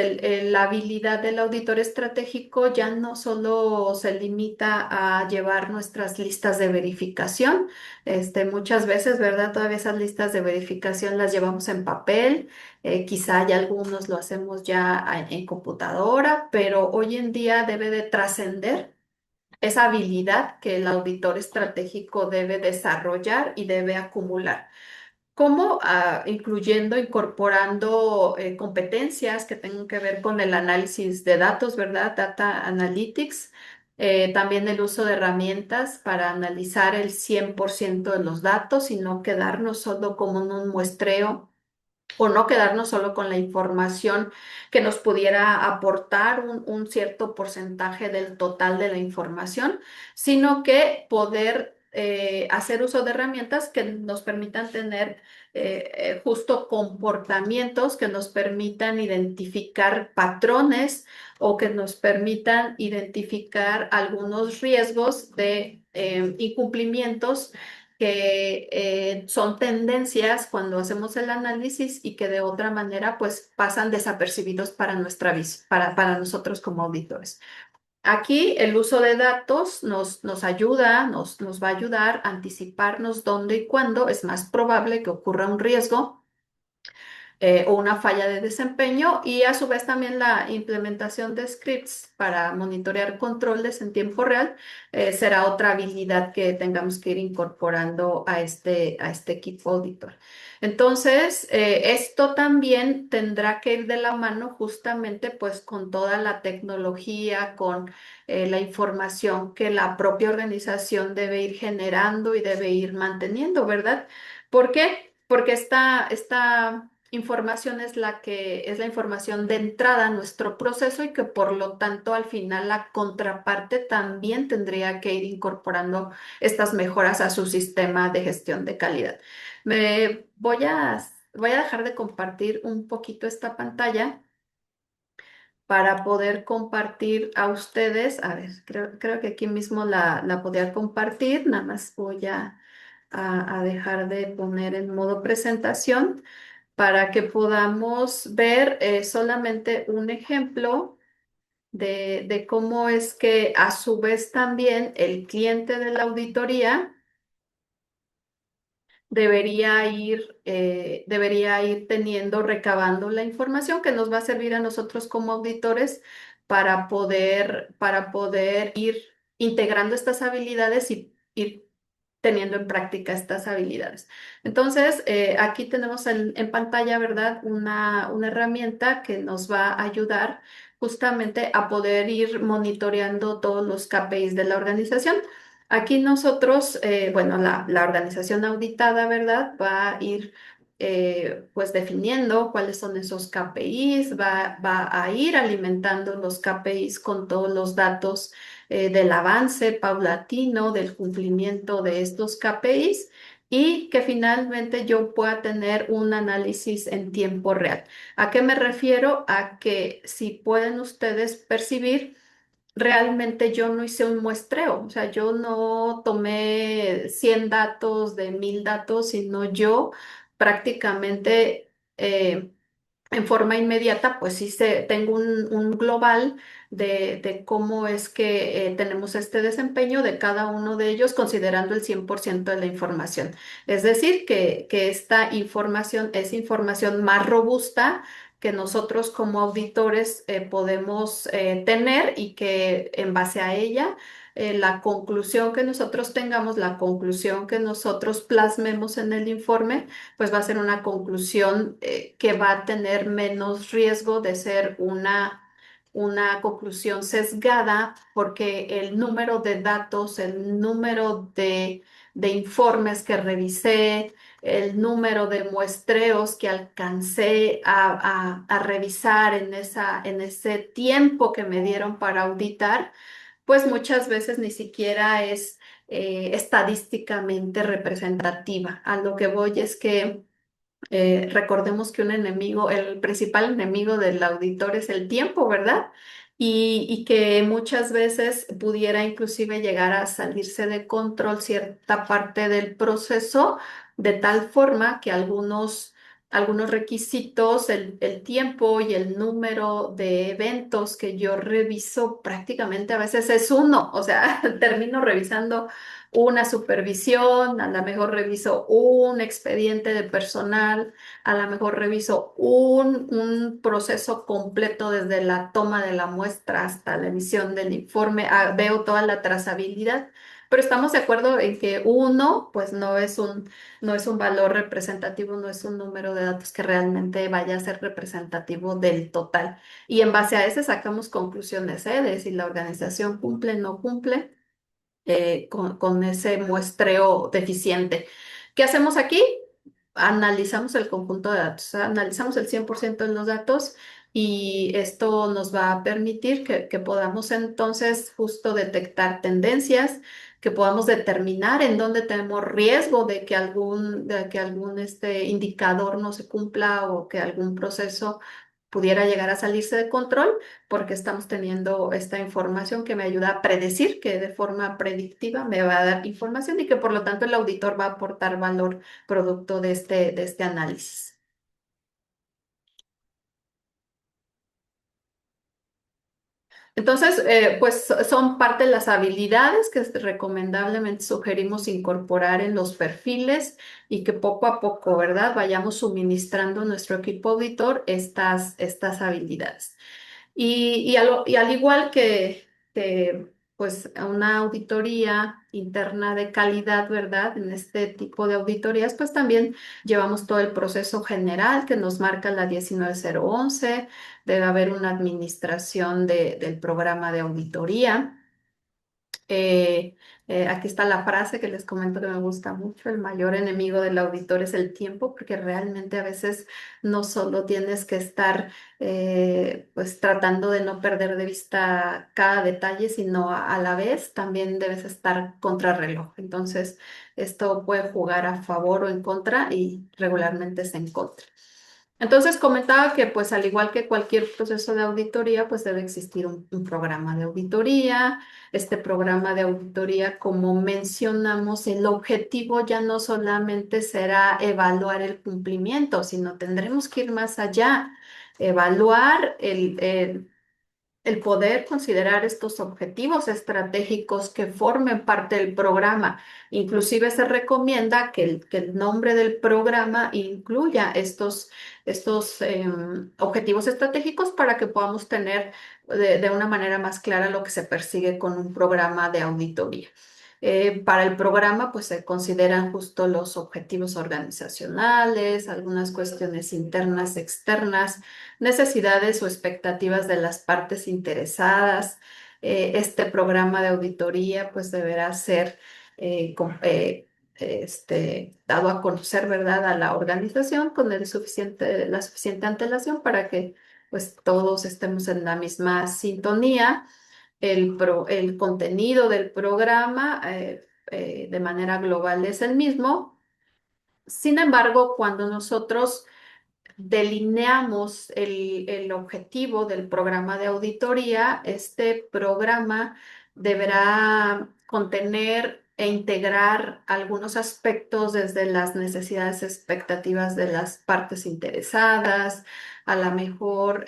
la habilidad del auditor estratégico ya no solo se limita a llevar nuestras listas de verificación, muchas veces, ¿verdad? Todavía esas listas de verificación las llevamos en papel, quizá ya algunos lo hacemos ya en computadora, pero hoy en día debe de trascender esa habilidad que el auditor estratégico debe desarrollar y debe acumular. ¿Cómo? Incluyendo, incorporando competencias que tengan que ver con el análisis de datos, ¿verdad? Data Analytics. También el uso de herramientas para analizar el 100% de los datos y no quedarnos solo como en un muestreo o no quedarnos solo con la información que nos pudiera aportar un cierto porcentaje del total de la información, sino que poder hacer uso de herramientas que nos permitan tener justo comportamientos que nos permitan identificar patrones o que nos permitan identificar algunos riesgos de incumplimientos que son tendencias cuando hacemos el análisis y que de otra manera pues pasan desapercibidos para para nosotros como auditores. Aquí el uso de datos nos ayuda, nos va a ayudar a anticiparnos dónde y cuándo es más probable que ocurra un riesgo o una falla de desempeño y a su vez también la implementación de scripts para monitorear controles en tiempo real será otra habilidad que tengamos que ir incorporando a este equipo auditor. Entonces, esto también tendrá que ir de la mano justamente pues con toda la tecnología, con la información que la propia organización debe ir generando y debe ir manteniendo, ¿verdad? ¿Por qué? Porque esta información es la información de entrada a nuestro proceso y que por lo tanto al final la contraparte también tendría que ir incorporando estas mejoras a su sistema de gestión de calidad. Voy a dejar de compartir un poquito esta pantalla para poder compartir a ustedes. A ver, creo que aquí mismo la podía compartir. Nada más voy a dejar de poner en modo presentación para que podamos ver solamente un ejemplo de cómo es que a su vez también el cliente de la auditoría debería ir teniendo, recabando la información que nos va a servir a nosotros como auditores para poder ir integrando estas habilidades y ir teniendo en práctica estas habilidades. Entonces, aquí tenemos en pantalla, ¿verdad? Una herramienta que nos va a ayudar justamente a poder ir monitoreando todos los KPIs de la organización. Aquí nosotros, bueno, la organización auditada, ¿verdad? Va a ir pues definiendo cuáles son esos KPIs, va a ir alimentando los KPIs con todos los datos del avance paulatino, del cumplimiento de estos KPIs y que finalmente yo pueda tener un análisis en tiempo real. ¿A qué me refiero? A que si pueden ustedes percibir, realmente yo no hice un muestreo, o sea, yo no tomé 100 datos de 1000 datos, sino yo prácticamente en forma inmediata, pues tengo un global de cómo es que tenemos este desempeño de cada uno de ellos, considerando el 100% de la información. Es decir, que esta información es información más robusta que nosotros como auditores podemos tener y que en base a ella la conclusión que nosotros tengamos, la conclusión que nosotros plasmemos en el informe, pues va a ser una conclusión que va a tener menos riesgo de ser una conclusión sesgada, porque el número de datos, el número de informes que revisé, el número de muestreos que alcancé a revisar en ese tiempo que me dieron para auditar, pues muchas veces ni siquiera es estadísticamente representativa. A lo que voy es que recordemos que un enemigo, el principal enemigo del auditor es el tiempo, ¿verdad? Y que muchas veces pudiera inclusive llegar a salirse de control cierta parte del proceso, de tal forma que algunos requisitos, el tiempo y el número de eventos que yo reviso prácticamente a veces es uno, o sea, termino revisando una supervisión, a lo mejor reviso un expediente de personal, a lo mejor reviso un proceso completo desde la toma de la muestra hasta la emisión del informe, veo toda la trazabilidad, pero estamos de acuerdo en que uno, pues no es un valor representativo, no es un número de datos que realmente vaya a ser representativo del total. Y en base a ese sacamos conclusiones, ¿eh? De si la organización cumple o no cumple con ese muestreo deficiente. ¿Qué hacemos aquí? Analizamos el conjunto de datos, o sea, analizamos el 100% de los datos y esto nos va a permitir que podamos entonces justo detectar tendencias, que podamos determinar en dónde tenemos riesgo de que algún indicador no se cumpla o que algún proceso pudiera llegar a salirse de control, porque estamos teniendo esta información que me ayuda a predecir, que de forma predictiva me va a dar información y que por lo tanto el auditor va a aportar valor producto de este análisis. Entonces, pues son parte de las habilidades que recomendablemente sugerimos incorporar en los perfiles y que poco a poco, ¿verdad? Vayamos suministrando a nuestro equipo auditor estas habilidades. Y al igual pues, una auditoría interna de calidad, ¿verdad? En este tipo de auditorías, pues también llevamos todo el proceso general que nos marca la 19011. Debe haber una administración del programa de auditoría. Eh, Aquí está la frase que les comento que me gusta mucho: el mayor enemigo del auditor es el tiempo, porque realmente a veces no solo tienes que estar pues tratando de no perder de vista cada detalle, sino a la vez también debes estar contrarreloj. Entonces, esto puede jugar a favor o en contra y regularmente es en contra. Entonces comentaba que pues al igual que cualquier proceso de auditoría, pues debe existir un programa de auditoría. Este programa de auditoría, como mencionamos, el objetivo ya no solamente será evaluar el cumplimiento, sino tendremos que ir más allá, evaluar el poder considerar estos objetivos estratégicos que formen parte del programa. Inclusive se recomienda que el nombre del programa incluya estos objetivos estratégicos para que podamos tener de una manera más clara lo que se persigue con un programa de auditoría. Para el programa, pues se consideran justo los objetivos organizacionales, algunas cuestiones internas, externas, necesidades o expectativas de las partes interesadas. Este programa de auditoría pues deberá ser dado a conocer, ¿verdad?, a la organización con la suficiente antelación para que pues todos estemos en la misma sintonía. El contenido del programa de manera global es el mismo. Sin embargo, cuando nosotros delineamos el objetivo del programa de auditoría, este programa deberá contener e integrar algunos aspectos desde las necesidades expectativas de las partes interesadas, a lo mejor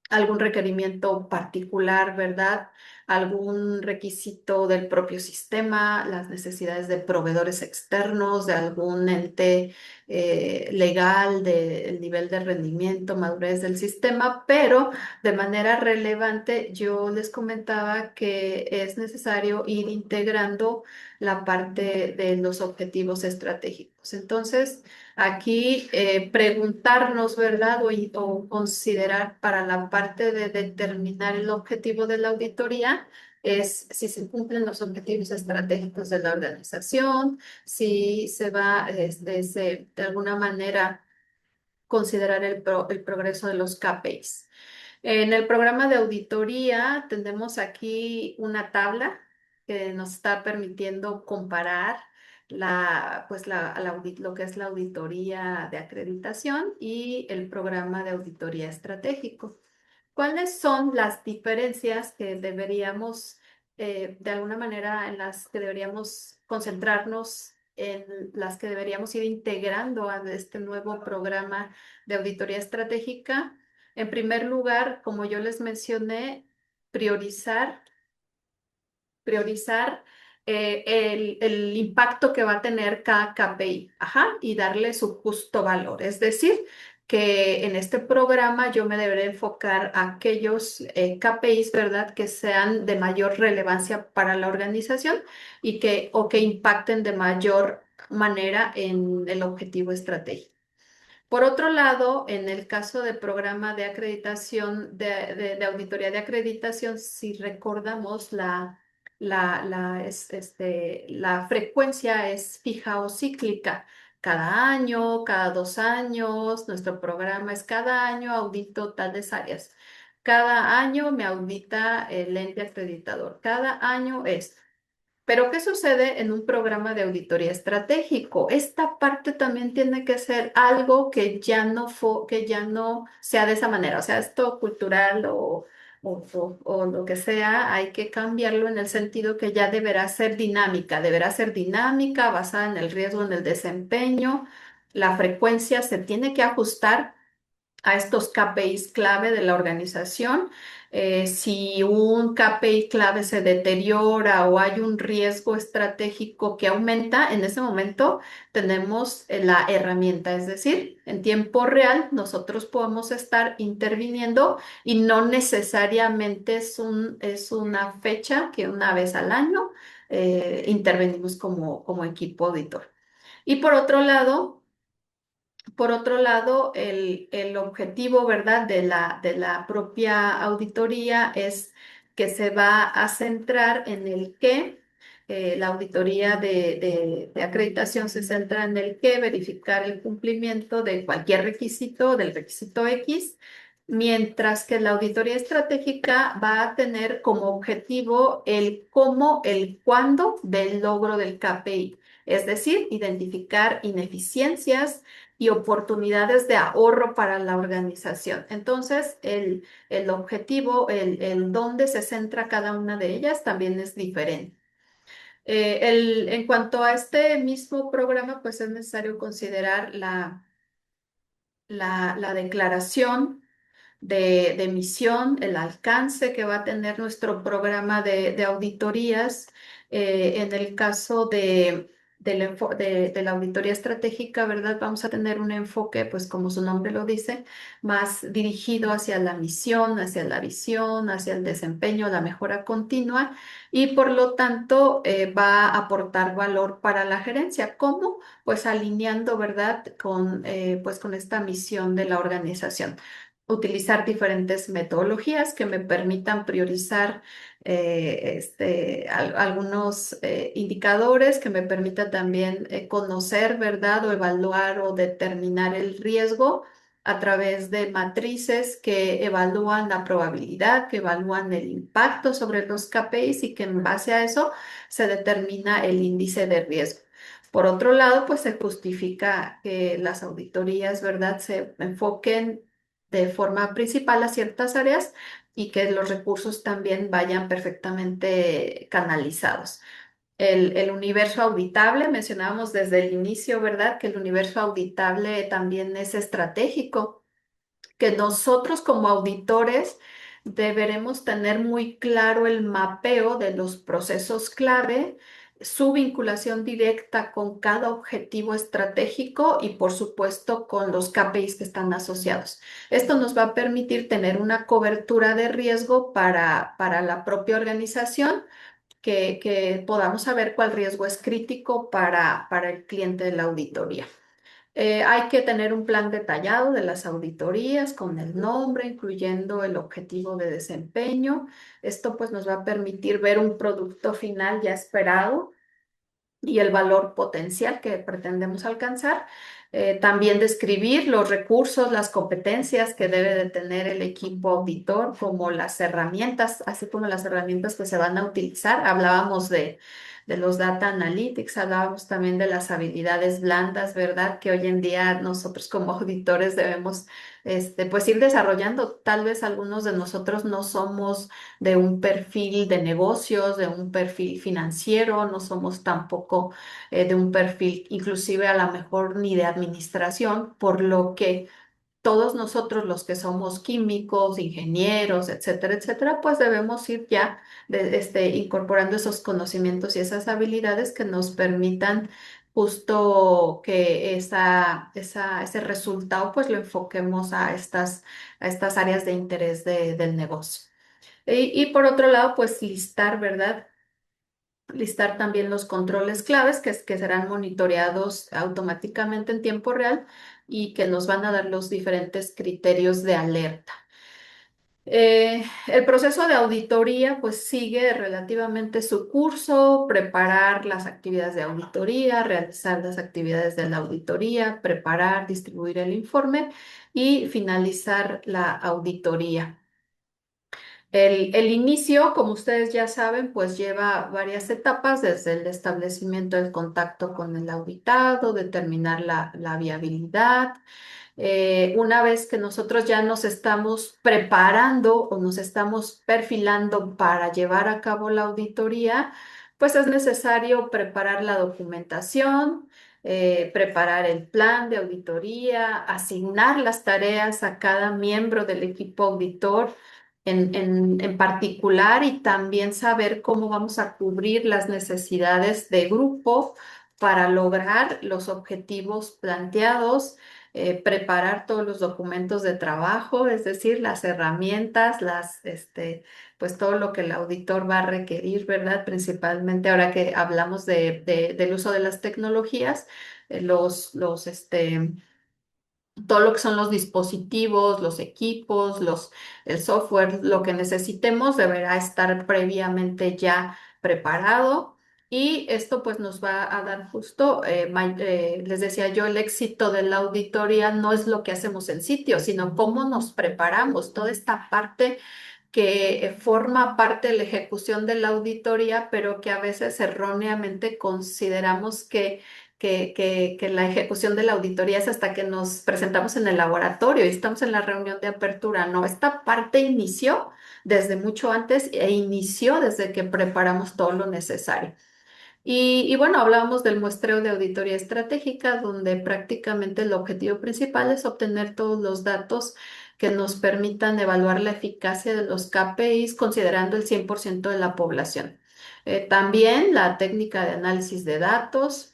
algún requerimiento particular, ¿verdad? algún requisito del propio sistema, las necesidades de proveedores externos, de algún ente legal, del nivel de rendimiento, madurez del sistema, pero de manera relevante yo les comentaba que es necesario ir integrando la parte de los objetivos estratégicos. Entonces, aquí preguntarnos, ¿verdad? O considerar para la parte de determinar el objetivo de la auditoría es si se cumplen los objetivos estratégicos de la organización, si se va de alguna manera considerar el progreso de los KPIs. En el programa de auditoría tenemos aquí una tabla que nos está permitiendo comparar lo que es la auditoría de acreditación y el programa de auditoría estratégico. ¿Cuáles son las diferencias que deberíamos, de alguna manera, en las que deberíamos concentrarnos, en las que deberíamos ir integrando a este nuevo programa de auditoría estratégica? En primer lugar, como yo les mencioné, priorizar priorizar el impacto que va a tener cada KPI, ajá, y darle su justo valor. Es decir, que en este programa yo me deberé enfocar a aquellos KPIs, ¿verdad?, que sean de mayor relevancia para la organización o que impacten de mayor manera en el objetivo estratégico. Por otro lado, en el caso del programa de acreditación, de auditoría de acreditación, si recordamos, la frecuencia es fija o cíclica. Cada año, cada 2 años, nuestro programa es cada año audito tales áreas. Cada año me audita el ente acreditador. Cada año es. Pero ¿qué sucede en un programa de auditoría estratégico? Esta parte también tiene que ser algo que ya no sea de esa manera, o sea, esto cultural o lo que sea, hay que cambiarlo en el sentido que ya deberá ser dinámica, basada en el riesgo, en el desempeño. La frecuencia se tiene que ajustar a estos KPIs clave de la organización. Si un KPI clave se deteriora o hay un riesgo estratégico que aumenta, en ese momento tenemos la herramienta, es decir, en tiempo real nosotros podemos estar interviniendo y no necesariamente es una fecha que una vez al año intervenimos como equipo auditor. Y por otro lado, el objetivo, ¿verdad?, de la propia auditoría es que se va a centrar en el qué. La auditoría de acreditación se centra en el qué, verificar el cumplimiento de cualquier requisito, del requisito X, mientras que la auditoría estratégica va a tener como objetivo el cómo, el cuándo del logro del KPI. Es decir, identificar ineficiencias y oportunidades de ahorro para la organización. Entonces, el objetivo, el dónde se centra cada una de ellas también es diferente. En cuanto a este mismo programa, pues es necesario considerar la declaración de misión, el alcance que va a tener nuestro programa de auditorías. En el caso de la auditoría estratégica, ¿verdad? Vamos a tener un enfoque, pues como su nombre lo dice, más dirigido hacia la misión, hacia la visión, hacia el desempeño, la mejora continua y por lo tanto va a aportar valor para la gerencia. ¿Cómo? Pues alineando, ¿verdad? Pues con esta misión de la organización, utilizar diferentes metodologías que me permitan priorizar algunos indicadores, que me permita también conocer, ¿verdad?, o evaluar o determinar el riesgo a través de matrices que evalúan la probabilidad, que evalúan el impacto sobre los KPIs y que en base a eso se determina el índice de riesgo. Por otro lado, pues se justifica que las auditorías, ¿verdad?, se enfoquen de forma principal a ciertas áreas y que los recursos también vayan perfectamente canalizados. El universo auditable, mencionábamos desde el inicio, ¿verdad?, que el universo auditable también es estratégico, que nosotros como auditores deberemos tener muy claro el mapeo de los procesos clave, su vinculación directa con cada objetivo estratégico y, por supuesto, con los KPIs que están asociados. Esto nos va a permitir tener una cobertura de riesgo para la propia organización, que podamos saber cuál riesgo es crítico para el cliente de la auditoría. Hay que tener un plan detallado de las auditorías con el nombre, incluyendo el objetivo de desempeño. Esto pues nos va a permitir ver un producto final ya esperado y el valor potencial que pretendemos alcanzar. También describir los recursos, las competencias que debe de tener el equipo auditor, como las herramientas, así como las herramientas que se van a utilizar. Hablábamos de los data analytics, hablábamos también de las habilidades blandas, ¿verdad? Que hoy en día nosotros como auditores debemos, pues ir desarrollando. Tal vez algunos de nosotros no somos de un perfil de negocios, de un perfil financiero, no somos tampoco de un perfil inclusive a lo mejor ni de administración, por lo que todos nosotros los que somos químicos, ingenieros, etcétera, etcétera, pues debemos ir ya incorporando esos conocimientos y esas habilidades que nos permitan justo que ese resultado pues lo enfoquemos a estas áreas de interés del negocio. Y por otro lado, pues listar, ¿verdad? Listar también los controles claves que serán monitoreados automáticamente en tiempo real y que nos van a dar los diferentes criterios de alerta. El proceso de auditoría pues sigue relativamente su curso: preparar las actividades de auditoría, realizar las actividades de la auditoría, preparar, distribuir el informe y finalizar la auditoría. El inicio, como ustedes ya saben, pues lleva varias etapas, desde el establecimiento del contacto con el auditado, determinar la viabilidad. Una vez que nosotros ya nos estamos preparando o nos estamos perfilando para llevar a cabo la auditoría, pues es necesario preparar la documentación, preparar el plan de auditoría, asignar las tareas a cada miembro del equipo auditor en particular, y también saber cómo vamos a cubrir las necesidades de grupo para lograr los objetivos planteados. Preparar todos los documentos de trabajo, es decir, las herramientas, pues todo lo que el auditor va a requerir, ¿verdad? Principalmente ahora que hablamos del uso de las tecnologías, todo lo que son los dispositivos, los equipos, el software, lo que necesitemos deberá estar previamente ya preparado. Y esto pues nos va a dar justo, les decía yo, el éxito de la auditoría no es lo que hacemos en sitio, sino cómo nos preparamos, toda esta parte que forma parte de la ejecución de la auditoría, pero que a veces erróneamente consideramos que la ejecución de la auditoría es hasta que nos presentamos en el laboratorio y estamos en la reunión de apertura. No, esta parte inició desde mucho antes e inició desde que preparamos todo lo necesario. Y bueno, hablábamos del muestreo de auditoría estratégica, donde prácticamente el objetivo principal es obtener todos los datos que nos permitan evaluar la eficacia de los KPIs considerando el 100% de la población. También la técnica de análisis de datos,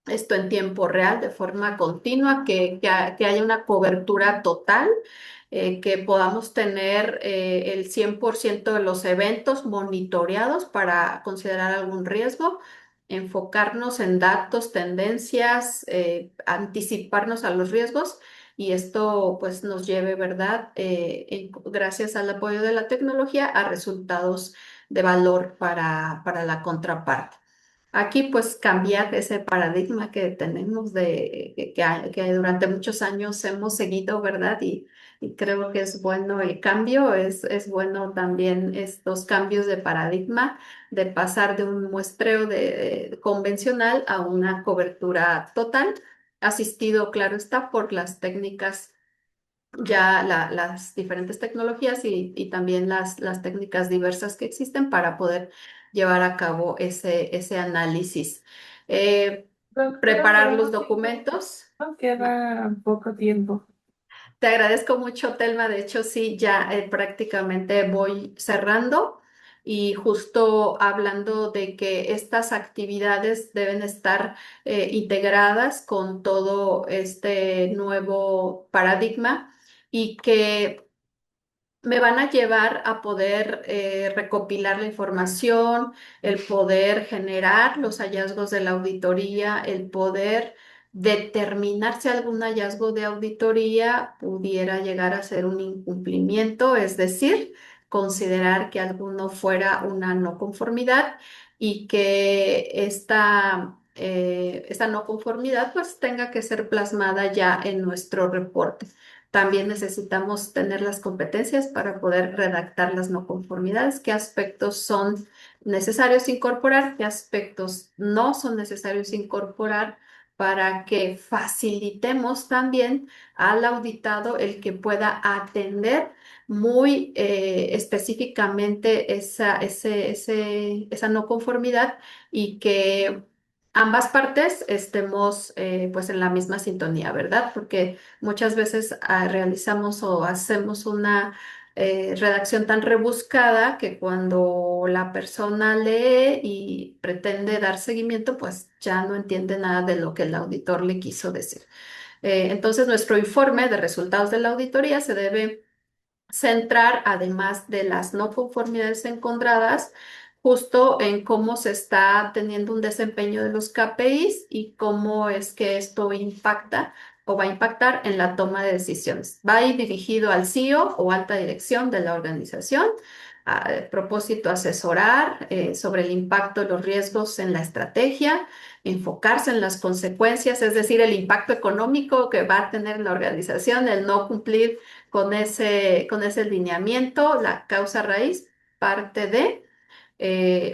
esto en tiempo real, de forma continua, que haya una cobertura total, que podamos tener el 100% de los eventos monitoreados para considerar algún riesgo, enfocarnos en datos, tendencias, anticiparnos a los riesgos, y esto pues nos lleve, ¿verdad? Gracias al apoyo de la tecnología, a resultados de valor para la contraparte. Aquí pues cambiar ese paradigma que tenemos que durante muchos años hemos seguido, ¿verdad? Y creo que es bueno el cambio, es bueno también estos cambios de paradigma, de pasar de un muestreo convencional a una cobertura total, asistido, claro está, por las técnicas, ya las diferentes tecnologías y también las técnicas diversas que existen para poder llevar a cabo ese análisis. Eh, Doctora, Preparar pero los no, documentos. no queda poco tiempo. Te agradezco mucho, Telma. De hecho, sí, ya prácticamente voy cerrando y justo hablando de que estas actividades deben estar integradas con todo este nuevo paradigma y que me van a llevar a poder recopilar la información, el poder generar los hallazgos de la auditoría, el poder determinar si algún hallazgo de auditoría pudiera llegar a ser un incumplimiento, es decir, considerar que alguno fuera una no conformidad y que esta no conformidad pues tenga que ser plasmada ya en nuestro reporte. También necesitamos tener las competencias para poder redactar las no conformidades, qué aspectos son necesarios incorporar, qué aspectos no son necesarios incorporar para que facilitemos también al auditado el que pueda atender muy específicamente esa no conformidad y que ambas partes estemos pues en la misma sintonía, ¿verdad? Porque muchas veces realizamos o hacemos una redacción tan rebuscada que cuando la persona lee y pretende dar seguimiento, pues ya no entiende nada de lo que el auditor le quiso decir. Entonces, nuestro informe de resultados de la auditoría se debe centrar, además de las no conformidades encontradas, justo en cómo se está teniendo un desempeño de los KPIs y cómo es que esto impacta o va a impactar en la toma de decisiones. Va a ir dirigido al CEO o alta dirección de la organización. A propósito, asesorar sobre el impacto de los riesgos en la estrategia, enfocarse en las consecuencias, es decir, el impacto económico que va a tener la organización, el no cumplir con ese lineamiento, la causa raíz, parte de,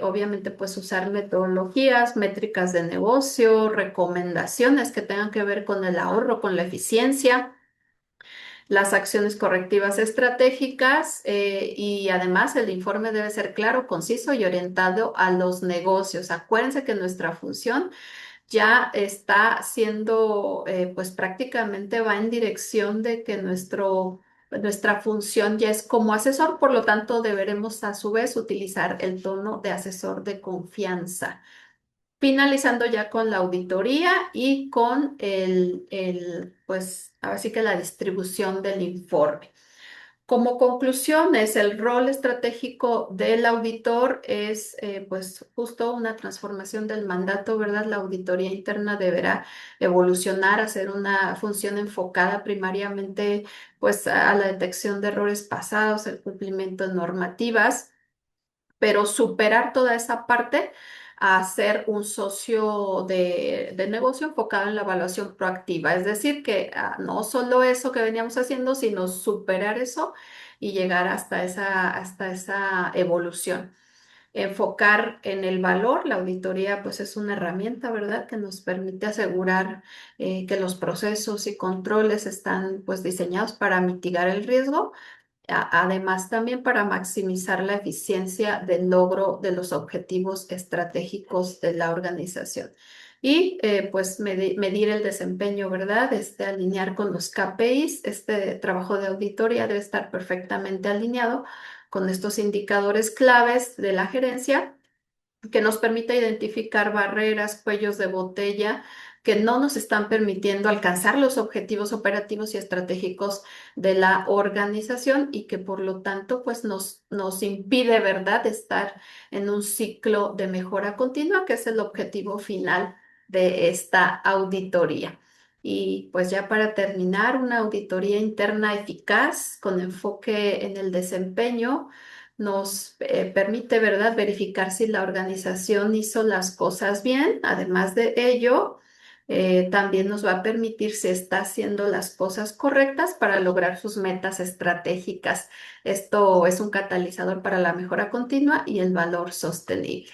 obviamente, pues usar metodologías, métricas de negocio, recomendaciones que tengan que ver con el ahorro, con la eficiencia, las acciones correctivas estratégicas y además el informe debe ser claro, conciso y orientado a los negocios. Acuérdense que nuestra función ya está siendo, pues prácticamente va en dirección de que nuestra función ya es como asesor, por lo tanto deberemos a su vez utilizar el tono de asesor de confianza. Finalizando ya con la auditoría y con pues ahora sí que la distribución del informe. Como conclusiones, el rol estratégico del auditor es pues justo una transformación del mandato, ¿verdad? La auditoría interna deberá evolucionar a ser una función enfocada primariamente pues a la detección de errores pasados, el cumplimiento de normativas, pero superar toda esa parte a ser un socio de negocio enfocado en la evaluación proactiva. Es decir, que no solo eso que veníamos haciendo, sino superar eso y llegar hasta esa evolución. Enfocar en el valor, la auditoría pues es una herramienta, ¿verdad?, que nos permite asegurar que los procesos y controles están pues diseñados para mitigar el riesgo, además también para maximizar la eficiencia del logro de los objetivos estratégicos de la organización. Y pues medir el desempeño, ¿verdad? Alinear con los KPIs. Este trabajo de auditoría debe estar perfectamente alineado con estos indicadores claves de la gerencia que nos permita identificar barreras, cuellos de botella que no nos están permitiendo alcanzar los objetivos operativos y estratégicos de la organización y que por lo tanto pues nos impide, ¿verdad?, estar en un ciclo de mejora continua, que es el objetivo final de esta auditoría. Y pues ya para terminar, una auditoría interna eficaz con enfoque en el desempeño nos permite, ¿verdad?, verificar si la organización hizo las cosas bien. Además de ello, también nos va a permitir si está haciendo las cosas correctas para lograr sus metas estratégicas. Esto es un catalizador para la mejora continua y el valor sostenible.